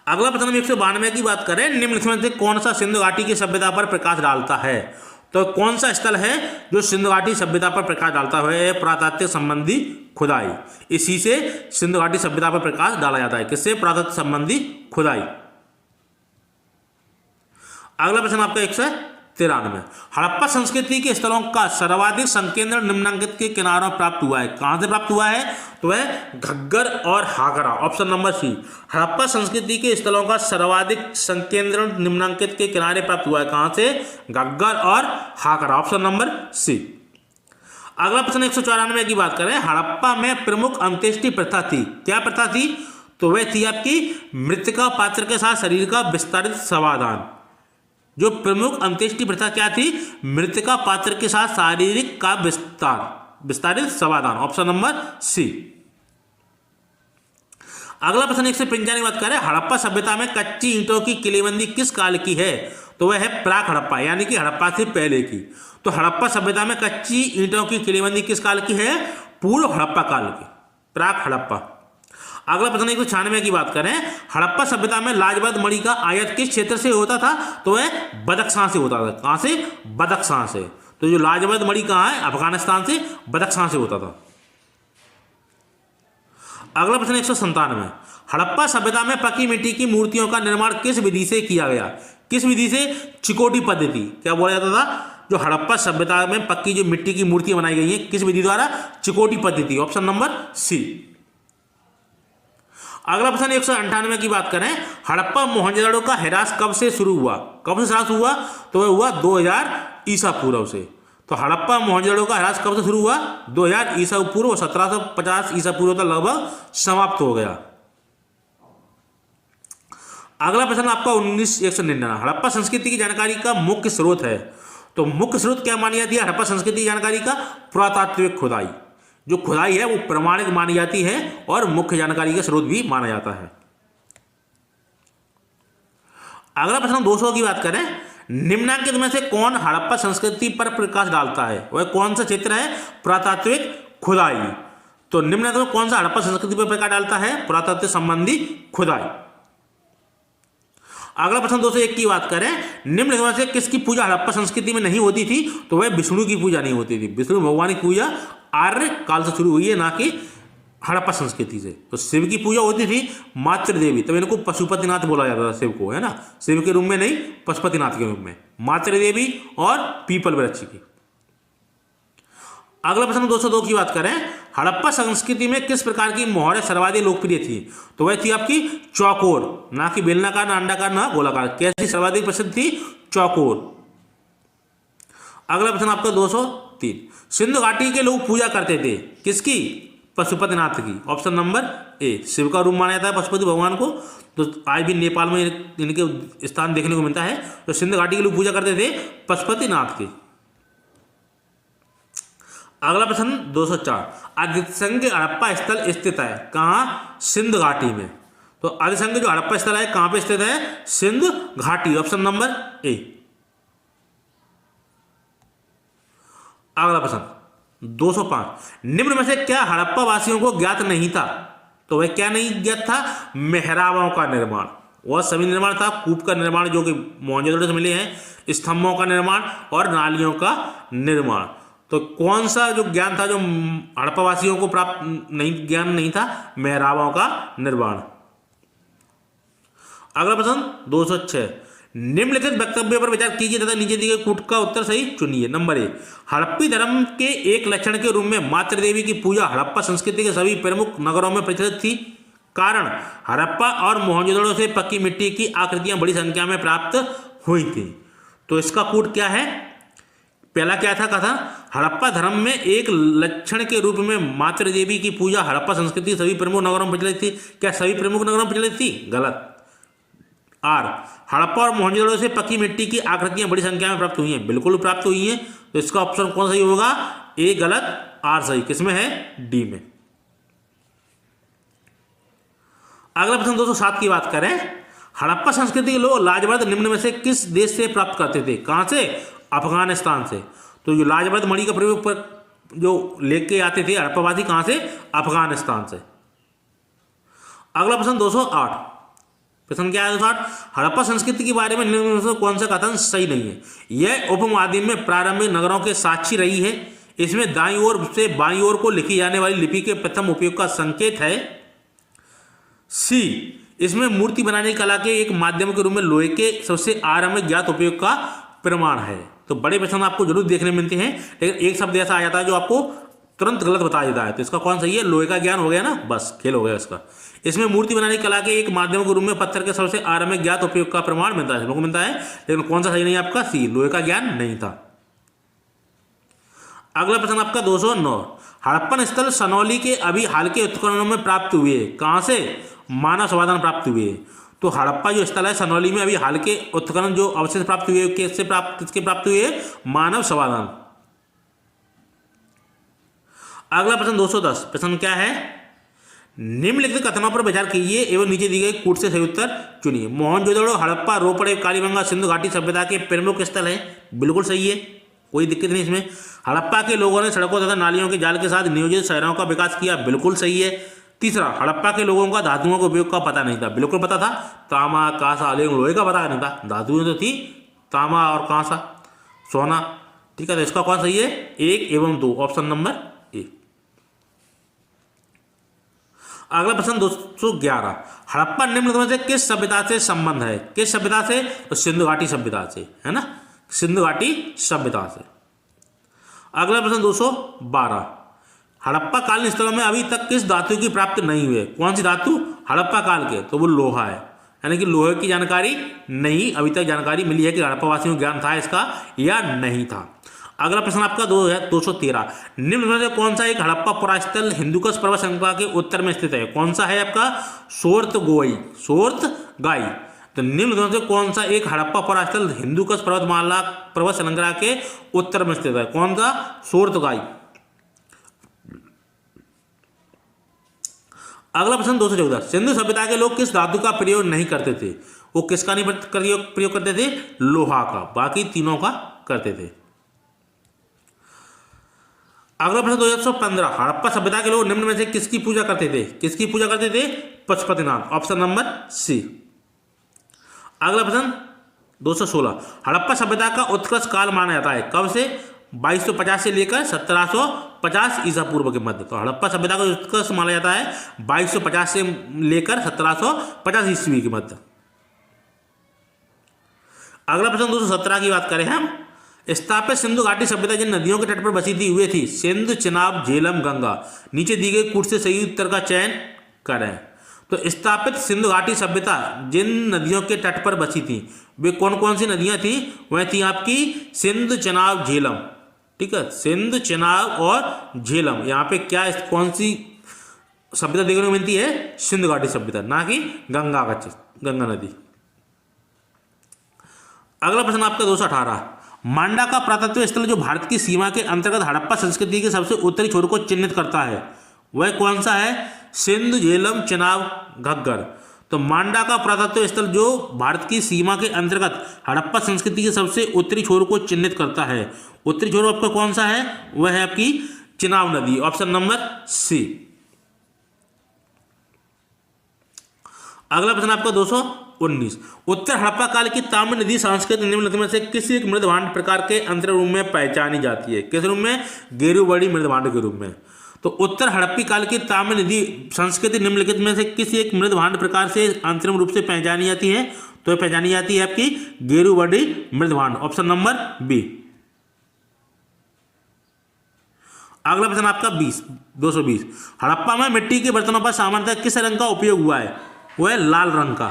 Speaker 1: अगला प्रश्न 192 की बात करें, निम्नलिखित में से कौन सा सिंधु घाटी की सभ्यता पर प्रकाश डालता है। तो कौन सा स्थल है जो सिंधु घाटी सभ्यता पर प्रकाश डालता है, पुरातत्व संबंधी खुदाई, इसी से सिंधु घाटी सभ्यता पर प्रकाश डाला जाता है, किससे, पुरातत्व संबंधी खुदाई। अगला प्रश्न आपका 193, हड़प्पा संस्कृति के स्थलों का सर्वाधिक संकेंद्रण निम्नांकित के किनारों प्राप्त हुआ है, कहां से प्राप्त हुआ है, तो वह घग्गर और हाकरा, ऑप्शन नंबर सी। हड़प्पा संस्कृति के स्थलों का सर्वाधिक संकेंद्रण निम्नांकित के किनारे प्राप्त हुआ है, कहां से, घग्गर और हाकरा, ऑप्शन नंबर सी। अगला प्रश्न 194 की बात करें, हड़प्पा में प्रमुख अंत्येष्टि प्रथा थी, क्या प्रथा थी, तो वह थी आपकी मृतका पात्र के साथ शरीर का विस्तारित समाधान। जो प्रमुख अंत्येष्टि प्रथा क्या थी, मृतका पात्र के साथ शारीरिक का विस्तारित समाधान, ऑप्शन नंबर सी। अगला प्रश्न 195 की बात करें, हड़प्पा सभ्यता में कच्ची ईंटों की किलेबंदी किस काल की है, तो वह है प्राक हड़प्पा, यानी कि हड़प्पा से पहले की। तो हड़प्पा सभ्यता में कच्ची ईंटों की किलेबंदी किस काल की है, पूर्व हड़प्पा काल की, प्राक हड़प्पा। अगला प्रश्न 196 की बात करें, हड़प्पा सभ्यता में लाजवर्द मणि का आयात किस क्षेत्र से होता था, तो वह बदख्शां से होता था, कहां से, बदख्शां से। तो जो लाजवर्द मणि कहां है, अफगानिस्तान से, बदख्शां से होता था। अगला प्रश्न 197, हड़प्पा सभ्यता में पकी मिट्टी की मूर्तियों का निर्माण किस विधि से किया गया, किस विधि से, चिकोटी पद्धति, क्या बोला जाता था, जो हड़प्पा सभ्यता में पक्की जो मिट्टी की मूर्तियां बनाई गई हैं, किस विधि द्वारा, चिकोटी पद्धति, ऑप्शन नंबर सी। अगला प्रश्न 198 की बात करें, हड़प्पा मोहनजोदड़ो का ह्रास कब से शुरू हुआ, कब से ह्रास हुआ, तो वह हुआ 2000 ईसा पूर्व से। तो हड़प्पा मोहनजोदड़ो का ह्रास कब से शुरू हुआ, 2000 ईसा पूर्व, 1750 ईसा पूर्व तक लगभग समाप्त हो गया। अगला प्रश्न आपका 199, हड़प्पा संस्कृति की जानकारी का मुख्य स्रोत है। तो मुख्य स्रोत क्या मानी जाती है हड़प्पा संस्कृति की जानकारी का, पुरातात्विक खुदाई। जो खुदाई है वो प्रमाणिक मानी जाती है और मुख्य जानकारी का स्रोत भी माना जाता है। अगला प्रश्न 200 की बात करें, निम्नांकित में से कौन हड़प्पा संस्कृति पर प्रकाश डालता है, वह कौन सा क्षेत्र है, पुरातात्विक खुदाई। तो निम्नांकित में कौन सा हड़प्पा संस्कृति पर प्रकाश डालता है, पुरातत्व संबंधी खुदाई। अगला प्रश्न 201 की बात करें, निम्नलिखित में से किसकी पूजा हड़प्पा संस्कृति में नहीं होती थी, तो वह विष्णु की पूजा नहीं होती थी। विष्णु भगवान की पूजा आर्य काल से शुरू हुई है, ना कि हड़प्पा संस्कृति से। तो शिव की पूजा होती थी मातृ देवी, तब इनको पशुपतिनाथ बोला जाता था शिव को, है ना, शिव के रूप में नहीं, पशुपतिनाथ के रूप में, मातृ देवी और पीपल वृक्ष की। अगला प्रश्न 202 की बात करें, हड़प्पा संस्कृति में किस प्रकार की मोहरें सर्वाधिक लोकप्रिय थी, तो वह थी आपकी चौकोर, ना कि बेलनाकार, ना अंडाकार, ना गोलाकार। कैसी सर्वाधिक प्रसिद्ध थी, चौकोर। अगला प्रश्न आपका 203 3। सिंधु घाटी के लोग पूजा करते थे किसकी? पशुपतिनाथ की। ऑप्शन नंबर ए, शिव का रूप माना जाता है पशुपति भगवान को, तो आज भी नेपाल में इनके स्थान देखने को मिलता है। तो सिंधु घाटी के लोग पूजा करते थे पशुपतिनाथ की। अगला प्रश्न 204, आदिशंग हड़प्पा स्थल स्थित है कहाँ? सिंधु घाटी में। तो आदिशंग जो हड़प्पा स्थल है कहाँ पे स्थित है? सिंधु घाटी। Option number A. अगला प्रश्न 205, निम्न में से क्या हड़प्पा वासियों को ज्ञात नहीं था? तो वह क्या नहीं ज्ञात था? मेहराबों का निर्माण। वह सभी निर्माण था, कूप का निर्माण जो कि मोहनजोदड़ो से मिले हैं, स्तंभों का निर्माण और नालियों का निर्माण। तो कौन सा जो ज्ञान था जो हड़प्पा वासियों को प्राप्त नहीं, ज्ञान नहीं था? मेहराबों का निर्माण। अगला प्रश्न 206, निम्नलिखित वक्तव्य पर विचार कीजिए तथा नीचे दिए गए कूट का उत्तर सही चुनिए। नंबर ए, हड़प्पी धर्म के एक लक्षण के रूप में मातृ देवी की पूजा हड़प्पा संस्कृति के सभी प्रमुख नगरों में प्रचलित थी। कारण, हड़प्पा और मोहनजोदड़ो से पक्की मिट्टी की आकृतियां बड़ी संख्या में प्राप्त हुई थी। तो इसका कूट क्या है? पहला क्या था? कहा हड़प्पा धर्म में एक लक्षण के रूप में मातृ देवी की पूजा हड़प्पा संस्कृति के सभी प्रमुख नगरों में प्रचलित थी। क्या सभी प्रमुख नगरों में प्रचलित थी? गलत। आर, हड़प्पा और मोहनजोदड़ो से पक्की मिट्टी की आकृतियां बड़ी संख्या में प्राप्त हुई हैं। बिल्कुल प्राप्त हुई हैं। तो इसका ऑप्शन कौन सही होगा? ए गलत, आर सही। किसमें है? डी में। अगला प्रश्न 207 की बात करें, हड़प्पा संस्कृति के लोग लाजवर्द निम्न में से किस देश से प्राप्त करते थे? कहां से? अफगानिस्तान से। तो जो लाजवर्द मणि का प्रयोग पर जो लेके आते थे हड़प्पावासी कहां से? अफगानिस्तान से। अगला प्रश्न 208, प्रश्न क्या है? 208, हड़प्पा संस्कृति के बारे में निम्न में से कौन सा कथन सही नहीं है? यह उपमहाद्वीप में प्रारंभिक नगरों के साक्षी रही है। इसमें दाईं ओर से बाईं ओर को लिखी जाने वाली लिपि के प्रथम उपयोग का संकेत है। सी, इसमें मूर्ति बनाने की कला के एक माध्यम के रूप में लोहे के सबसे आरंभिक ज्ञात उपयोग का प्रमाण है। तो बड़े प्रश्न आपको जरूर देखने मिलते हैं, लेकिन एक शब्द ऐसा आ जाता है जो आपको तुरंत गलत बता देता है। तो इसका कौन सही है? लोहे का ज्ञान हो गया ना, बस खेल हो गया इसका। इसमें मूर्ति बनाने की कला के एक माध्यम के रूप में पत्थर के सबसे आरंभिक ज्ञात उपयोग का प्रमाण मिलता है, लोगों को मिलता है। लेकिन कौन सा सही नहीं आपका? सी, लोहे का ज्ञान नहीं था। अगला प्रश्न आपका 209, हड़प्पन स्थल सनौली के अभी हाल के उत्खननों में प्राप्त हुए। कहां से? मानव समाधान प्राप्त हुए। तो हड़प्पा जो स्थल है सनौली में अभी हाल के उत्खनन जो अवशेष प्राप्त हुए किसके प्राप्त हुए? मानव समाधान। अगला प्रश्न 210, प्रश्न क्या है? निम्नलिखित कथनों पर विचार कीजिए एवं नीचे दिए गए कूट से सही उत्तर चुनिए। मोहनजोदड़ो, हड़प्पा, रोपड़, कालीबंगा सिंधु घाटी सभ्यता के प्रमुख स्थल है। बिल्कुल सही है, कोई दिक्कत नहीं इसमें। हड़प्पा के लोगों ने सड़कों तथा नालियों के जाल के साथ नियोजित शहरों का विकास किया। बिल्कुल सही है। तीसरा, हड़प्पा के लोगों का धातुओं के उपयोग का पता नहीं था। बिल्कुल पता था। तांबा, कांसा, लेकिन लोहे का पता नहीं था। धातुएं तो थी तांबा और कांसा, सोना। ठीक है, तो इसका कौन सही है? 1 एवं 2, ऑप्शन नंबर ए। अगला प्रश्न 211, हड़प्पा निम्न में से किस सभ्यता से संबंध है? किस सभ्यता से? तो सिंधु घाटी सभ्यता से, है ना, सिंधु घाटी सभ्यता से। अगला प्रश्न 212, हड़प्पा कालीन स्थलों में अभी तक किस धातु की प्राप्ति नहीं हुई? कौन सी धातु? हड़प्पा काल के, तो वो लोहा है। यानी कि लोहे की जानकारी नहीं अभी तक जानकारी मिली है कि हड़प्पा वासियों को ज्ञान था इसका या नहीं था। अगला प्रश्न आपका 213, निम्न में से कौन सा एक हड़प्पा पुरास्थल हिंदुकुश पर्वत श्रृंखला के उत्तर में स्थित है? कौन सा है आपका? सोर्तगाई। तो निम्न में से कौन सा एक हड़प्पा पुरास्थल हिंदुकुश पर्वत श्रृंखला के उत्तर में स्थित है? कौन सा? सोर्तगाई। अगला प्रश्न 214, सिंधु सभ्यता के लोग किस धातु का प्रयोग नहीं करते थे? वो किसका नहीं प्रयोग करते थे? लोहा का। बाकी तीनों का करते थे। अगला प्रश्न 215, हड़प्पा सभ्यता के लोग निम्न में से किसकी पूजा करते थे? किसकी पूजा करते थे? Pashupatinath, option number C. अगला प्रश्न 216, हड़प्पा सभ्यता का उत्कृष्ट काल माना जाता है कब से? 2250 से लेकर 1750 ईसा पूर्व के मध्य। तो हड़प्पा सभ्यता का उत्कृष्ट माना जाता है 2250 से लेकर 1750 ईस्वी के मध्य। अगला प्रश्न 217 की बात करें हम, स्थापित सिंधु घाटी सभ्यता जिन नदियों के तट पर बसी थी हुए थी सिंध, चिनाब, झेलम, गंगा। नीचे दी गई कूट से सही उत्तर का चयन करें। तो स्थापित सिंधु घाटी सभ्यता जिन नदियों के तट पर बसी थी वे कौन कौन सी नदियां थी? वह थी आपकी सिंध, चिनाब, झेलम। ठीक है, सिंध, चेनाब और झेलम, यहाँ पे क्या कौन सी सभ्यता देखने को मिलती है? सिंधु घाटी सभ्यता, ना कि गंगा नदी। अगला प्रश्न आपका 218, मांडा का पुरातत्व स्थल जो भारत की सीमा के अंतर्गत हड़प्पा संस्कृति के सबसे उत्तरी छोर को चिन्हित करता है, वह कौन सा है? सिंध, झेलम, चेनाब, घग्गर। तो मांडा का पुरातत्व स्थल जो भारत की सीमा के अंतर्गत हड़प्पा संस्कृति के सबसे उत्तरी छोर को चिन्हित करता है, उत्तरी छोर आपका कौन सा है? वह है आपकी चेनाब नदी, ऑप्शन नंबर सी। अगला प्रश्न आपका 219, उत्तर हड़प्पा काल की ताम्र नदी सांस्कृतिक निम्नलिखित में से किसी एक मृद भांड प्रकार के अंतर रूप में पहचानी जाती है? किस रूप में? गेरुबड़ी मृद भांड के रूप में। तो उत्तर हड़प्पी काल की ताम्र नदी संस्कृति निम्नलिखित में से किसी एक मृद भांड प्रकार से अंतरिम रूप से पहचानी जाती है? तो यह पहचानी जाती है आपकी गेरुबड़ी मृद भांड, ऑप्शन नंबर बी। अगला प्रश्न आपका 220, हड़प्पा में मिट्टी के बर्तनों पर सामान्यतः किस रंग का उपयोग हुआ है? वो है लाल रंग का।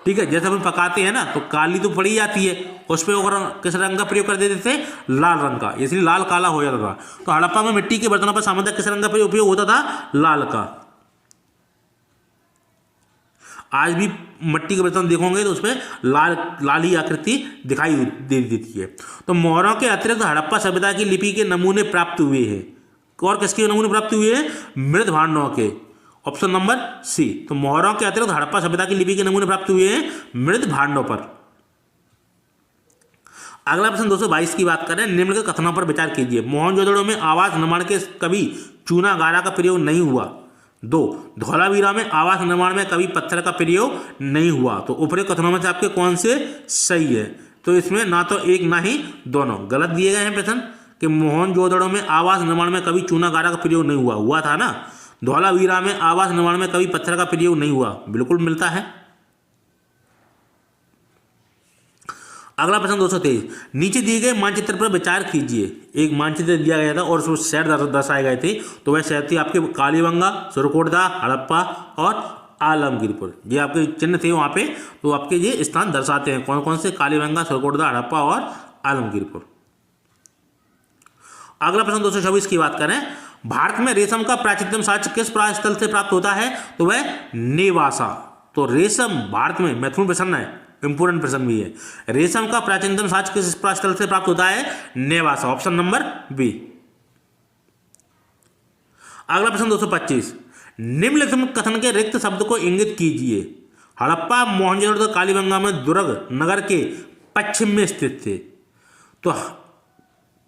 Speaker 1: ठीक है, जैसे हम पकाते हैं ना तो काली तो पड़ी जाती है, उस पर किस रंग का प्रयोग कर देते थे? लाल रंग का, इसलिए लाल काला हो जाता था। तो हड़प्पा में मिट्टी के बर्तनों पर सामान्यतः किस रंग का उपयोग होता था? लाल का। आज भी मिट्टी के बर्तन देखोगे तो उसमें लाल ही आकृति दिखाई दे देती है। तो मोहरों के अतिरिक्त हड़प्पा सभ्यता की लिपि के नमूने प्राप्त हुए हैं, और किसके नमूने प्राप्त हुए हैं? मृद भांडों के, ऑप्शन नंबर सी। तो मोहरों के अतिरिक्त हड़प्पा सभ्यता की लिपि के नमूने प्राप्त हुए हैं मृद भांडों पर। अगला प्रश्न 222 की बात करें, निम्नलिखित कथनों पर विचार कीजिए। मोहनजोदड़ो में आवास निर्माण के कभी चूना गारा का प्रयोग नहीं हुआ। 2, धौलावीरा में आवास निर्माण में कभी पत्थर का प्रयोग नहीं हुआ। तो उपरोक्त कथनों में से आपके कौन से सही है? तो इसमें ना तो एक ना ही दोनों गलत दिए गए हैं प्रश्न, कि मोहनजोदड़ो में आवास निर्माण में कभी चूना गारा का प्रयोग नहीं हुआ था ना। धौलावीरा में आवास निर्माण में कभी पत्थर का प्रयोग नहीं हुआ, बिल्कुल मिलता है। अगला प्रश्न 223, नीचे दिए गए मानचित्र पर विचार कीजिए। एक मानचित्र दिया गया था और उसमें शहर दर्शाए गए थे, तो वह शहर थे आपके कालीबंगा, सुरकोटदा, हड़प्पा और आलमगीरपुर। ये आपके चिन्ह थे वहाँ पे, तो आपके ये स्थान दर्शाते हैं कौन कौन से? कालीबंगा, सुरकोटदा, हड़प्पा और आलमगीरपुर। अगला प्रश्न 226 की बात करें, भारत में रेशम का प्राचीनतम साक्ष्य किस स्थल से प्राप्त होता है? तो वह नेवासा। तो रेशम भारत में महत्वपूर्ण प्रश्न है, इंपोर्टेंट प्रश्न भी है। रेशम का प्राचीनतम साक्ष्य किस स्थल से प्राप्त होता है? Nevasa, option number B. अगला प्रश्न 225, निम्नलिखित कथन के रिक्त शब्द को इंगित कीजिए। हड़प्पा, मोहनजोदड़ो तथा कालीबंगा में दुर्ग नगर के पश्चिम में स्थित थे। तो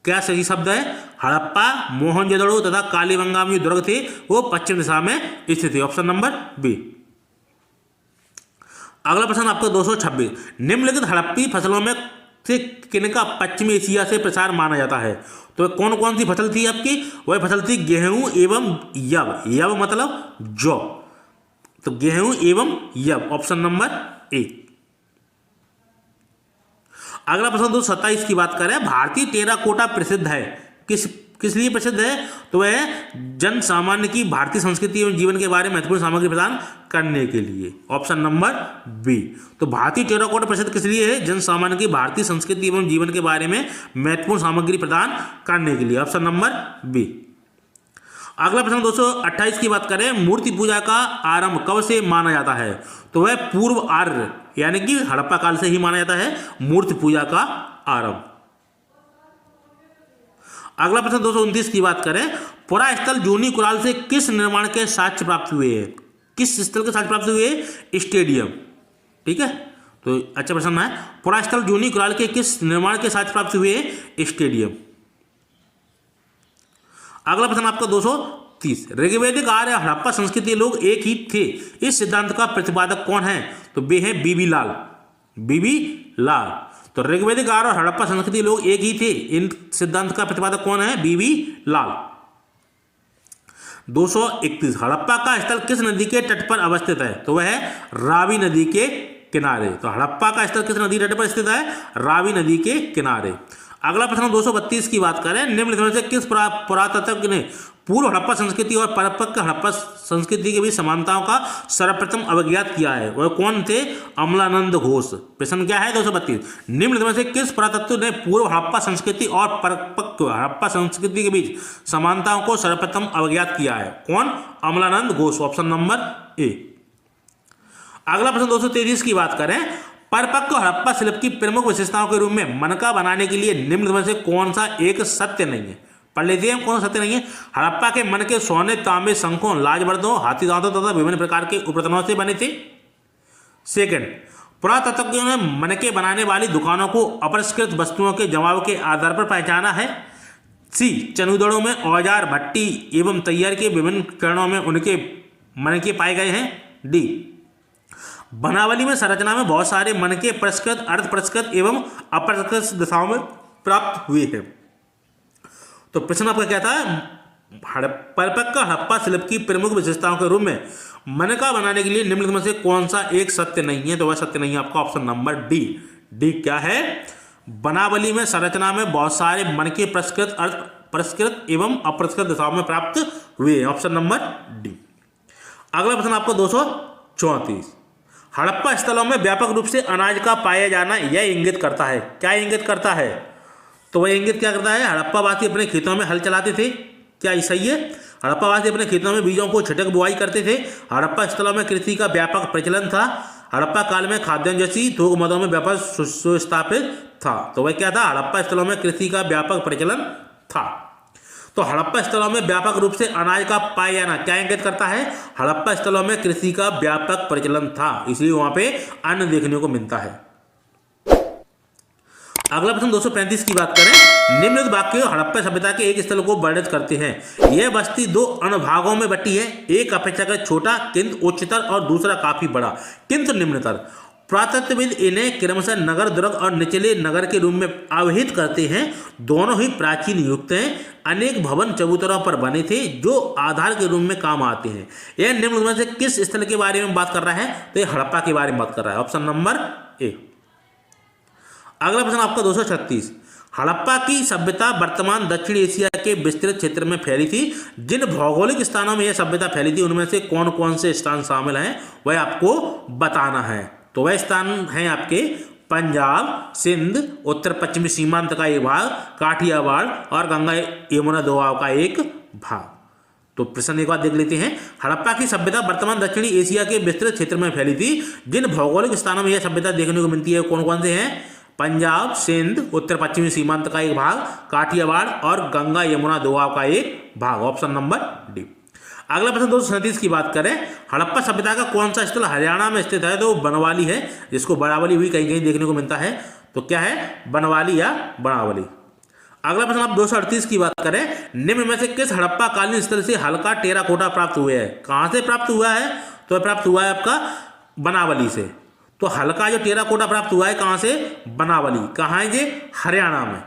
Speaker 1: क्या सही शब्द है? हड़प्पा, मोहनजोदड़ो तथा कालीबंगा में दुर्ग थे वो पश्चिम दिशा में स्थित थे, ऑप्शन नंबर बी। अगला प्रश्न आपका 226, निम्नलिखित हड़प्पी फसलों में से किनका पश्चिमी एशिया से प्रसार माना जाता है? तो कौन कौन सी फसल थी आपकी? वह फसल थी गेहूं एवं यब। यब मतलब जौ, तो गेहूं एवं यब, ऑप्शन नंबर ए। अगला प्रश्न 227 की बात करें, भारतीय टेराकोटा प्रसिद्ध है किस लिए प्रसिद्ध है? तो वह जन सामान्य की भारतीय संस्कृति एवं जीवन के बारे में महत्वपूर्ण सामग्री प्रदान करने के लिए, ऑप्शन नंबर बी। तो भारतीय टेराकोटा प्रसिद्ध किस लिए है? जन सामान्य की भारतीय संस्कृति एवं जीवन के बारे में महत्वपूर्ण सामग्री प्रदान करने के लिए, ऑप्शन नंबर बी। अगला प्रश्न 228 की बात करें, मूर्ति पूजा का आरंभ कब से माना जाता है? तो वह पूर्व आर्य यानी कि हड़प्पा काल से ही माना जाता है मूर्ति पूजा का आरंभ। अगला प्रश्न 229 की बात करें, पुरास्थल जूनी कुराल से किस निर्माण के साक्ष्य प्राप्त हुए हैं? किस स्थल के साक्ष्य प्राप्त हुए? स्टेडियम। ठीक है, तो अच्छा प्रश्न है, पुरास्थल जूनी कुराल के किस निर्माण के साक्ष्य प्राप्त हुए? स्टेडियम। अगला प्रश्न आपका 230, ऋग्वैदिक आर्य हड़प्पा संस्कृति लोग एक ही थे, इस सिद्धांत का प्रतिपादक कौन है? तो वे हैं बीबी लाल। तो ऋग्वैदिक आर्य और हड़प्पा संस्कृति लोग एक ही थे, इन सिद्धांत का प्रतिपादक कौन है? बीबी लाल। 231, हड़प्पा का स्थल किस नदी के तट पर अवस्थित है? तो वह है रावी नदी के किनारे। तो हड़प्पा का स्थल किस नदी तट पर स्थित है? रावी नदी के किनारे। अगला प्रश्न 232 की बात करें, निम्नलिखित में से किस पुरातत्वज्ञ ने पूर्व हड़प्पा संस्कृति और परिपक्व हड़प्पा संस्कृति के बीच समानताओं का सर्वप्रथम अवज्ञात किया है? वह कौन थे? अमलानंद घोष। प्रश्न क्या है 232, निम्नलिखित में से किस पुरातत्व ने पूर्व हड़प्पा संस्कृति और परिपक्व हड़प्पा संस्कृति के बीच समानताओं को सर्वप्रथम अवज्ञात किया है? कौन? Amalanand Ghosh, option number A. अगला प्रश्न 233 की बात करें, परिपक्व हड़प्पा शिल्प की प्रमुख विशेषताओं के रूप में मनका बनाने के लिए निम्न में से कौन सा एक सत्य नहीं है? पढ़ लेते हैं कौन सा सत्य नहीं है। हड़प्पा के मनके सोने, तांबे, शंखों, लाजवर्दों, हाथी दांतों तथा विभिन्न प्रकार के उपरत्नों से बने थे। सेकंड, पुरातत्वज्ञों ने मनके बनाने वाली दुकानों को अपरिष्कृत वस्तुओं के जमाव के आधार पर पहचाना है। सी, चनुदड़ों में औजार, भट्टी एवं तैयार के विभिन्न चरणों में उनके मनके पाए गए हैं। डी, बनावली में संरचना में बहुत सारे मनके परिष्कृत, अर्ध परिष्कृत एवं अपरिष्कृत दिशाओं में प्राप्त हुए हैं। तो प्रश्न आपका क्या था? परिपक्व हड़प्पा शिल्प की प्रमुख विशेषताओं के रूप में मनका बनाने के लिए निम्नलिखित में से कौन सा एक सत्य नहीं है? तो वह सत्य नहीं है आपका ऑप्शन नंबर डी। डी क्या है? बनावली में संरचना में बहुत सारे मनके परिष्कृत, अर्ध परिष्कृत एवं अपरिष्कृत दिशाओं में प्राप्त हुए, ऑप्शन नंबर डी। अगला प्रश्न आपको 234, हड़प्पा स्थलों में व्यापक रूप से अनाज का पाया जाना यह इंगित करता है? क्या इंगित करता है? तो वह इंगित क्या करता है? हड़प्पावासी अपने खेतों में हल चलाते थे। क्या ये सही है? हड़प्पावासी अपने खेतों में बीजों को छिटक बुआई करते थे। हड़प्पा स्थलों में कृषि का व्यापक प्रचलन था। हड़प्पा काल में खाद्यान्न जैसी थोक मदों में व्यापार सुस्थापित था। तो वह क्या था? हड़प्पा स्थलों में कृषि का व्यापक प्रचलन था। तो हड़प्पा स्थलों में व्यापक रूप से अनाज का पाया जाना क्या इंगित करता है? हड़प्पा स्थलों में कृषि का व्यापक प्रचलन था, इसलिए वहां पे अन्न देखने को मिलता है। अगला प्रश्न 235 की बात करें, निम्नलिखित वाक्य हड़प्पा सभ्यता के एक स्थल को वर्णित करते हैं। यह बस्ती दो अनुभागों में बटी है, एक अपेक्षाकृत छोटा किंतु उच्चतर और दूसरा काफी बड़ा किंतु निम्नतर। पुरातत्वविद इन्हें क्रमशः नगर, दुर्ग और निचले नगर के रूप में अवहित करते हैं। दोनों ही प्राचीन युक्त हैं। अनेक भवन चबूतरों पर बने थे जो आधार के रूप में काम आते हैं। यह निम्न में से किस स्थल के बारे में बात कर रहा है? तो यह हड़प्पा के बारे में बात कर रहा है, ऑप्शन नंबर ए। अगला प्रश्न आपका 236, हड़प्पा की सभ्यता वर्तमान दक्षिण एशिया के विस्तृत क्षेत्र में फैली थी। जिन भौगोलिक स्थानों में यह सभ्यता फैली थी उनमें से कौन कौन से स्थान शामिल हैं वह आपको बताना है। तो वह स्थान हैं आपके पंजाब, सिंध, उत्तर पश्चिमी सीमांत का एक भाग, काठियावाड़ और गंगा यमुना दोआब का एक भाग। तो प्रश्न एक बार देख लेते हैं, हड़प्पा की सभ्यता वर्तमान दक्षिणी एशिया के विस्तृत क्षेत्र में फैली थी। जिन भौगोलिक स्थानों में यह सभ्यता देखने को मिलती है कौन कौन से हैं? पंजाब, सिंध, उत्तर पश्चिमी सीमांत का एक भाग, काठियावाड़ और गंगा यमुना दोआब का एक भाग, ऑप्शन नंबर डी। अगला प्रश्न 237 की बात करें, हड़प्पा सभ्यता का कौन सा स्थल हरियाणा में स्थित है? तो बनवाली है, जिसको बड़ावली भी कहीं कहीं देखने को मिलता है। तो क्या है? बनवाली या बनावली। अगला प्रश्न आप 238 की बात करें, निम्न में से किस हड़प्पा कालीन स्थल से हल्का टेराकोटा प्राप्त हुए है? कहां से प्राप्त हुआ है? तो प्राप्त हुआ है आपका बनावली से। तो हल्का जो टेराकोटा प्राप्त हुआ है कहां से? बनावली। कहां है ये? हरियाणा में।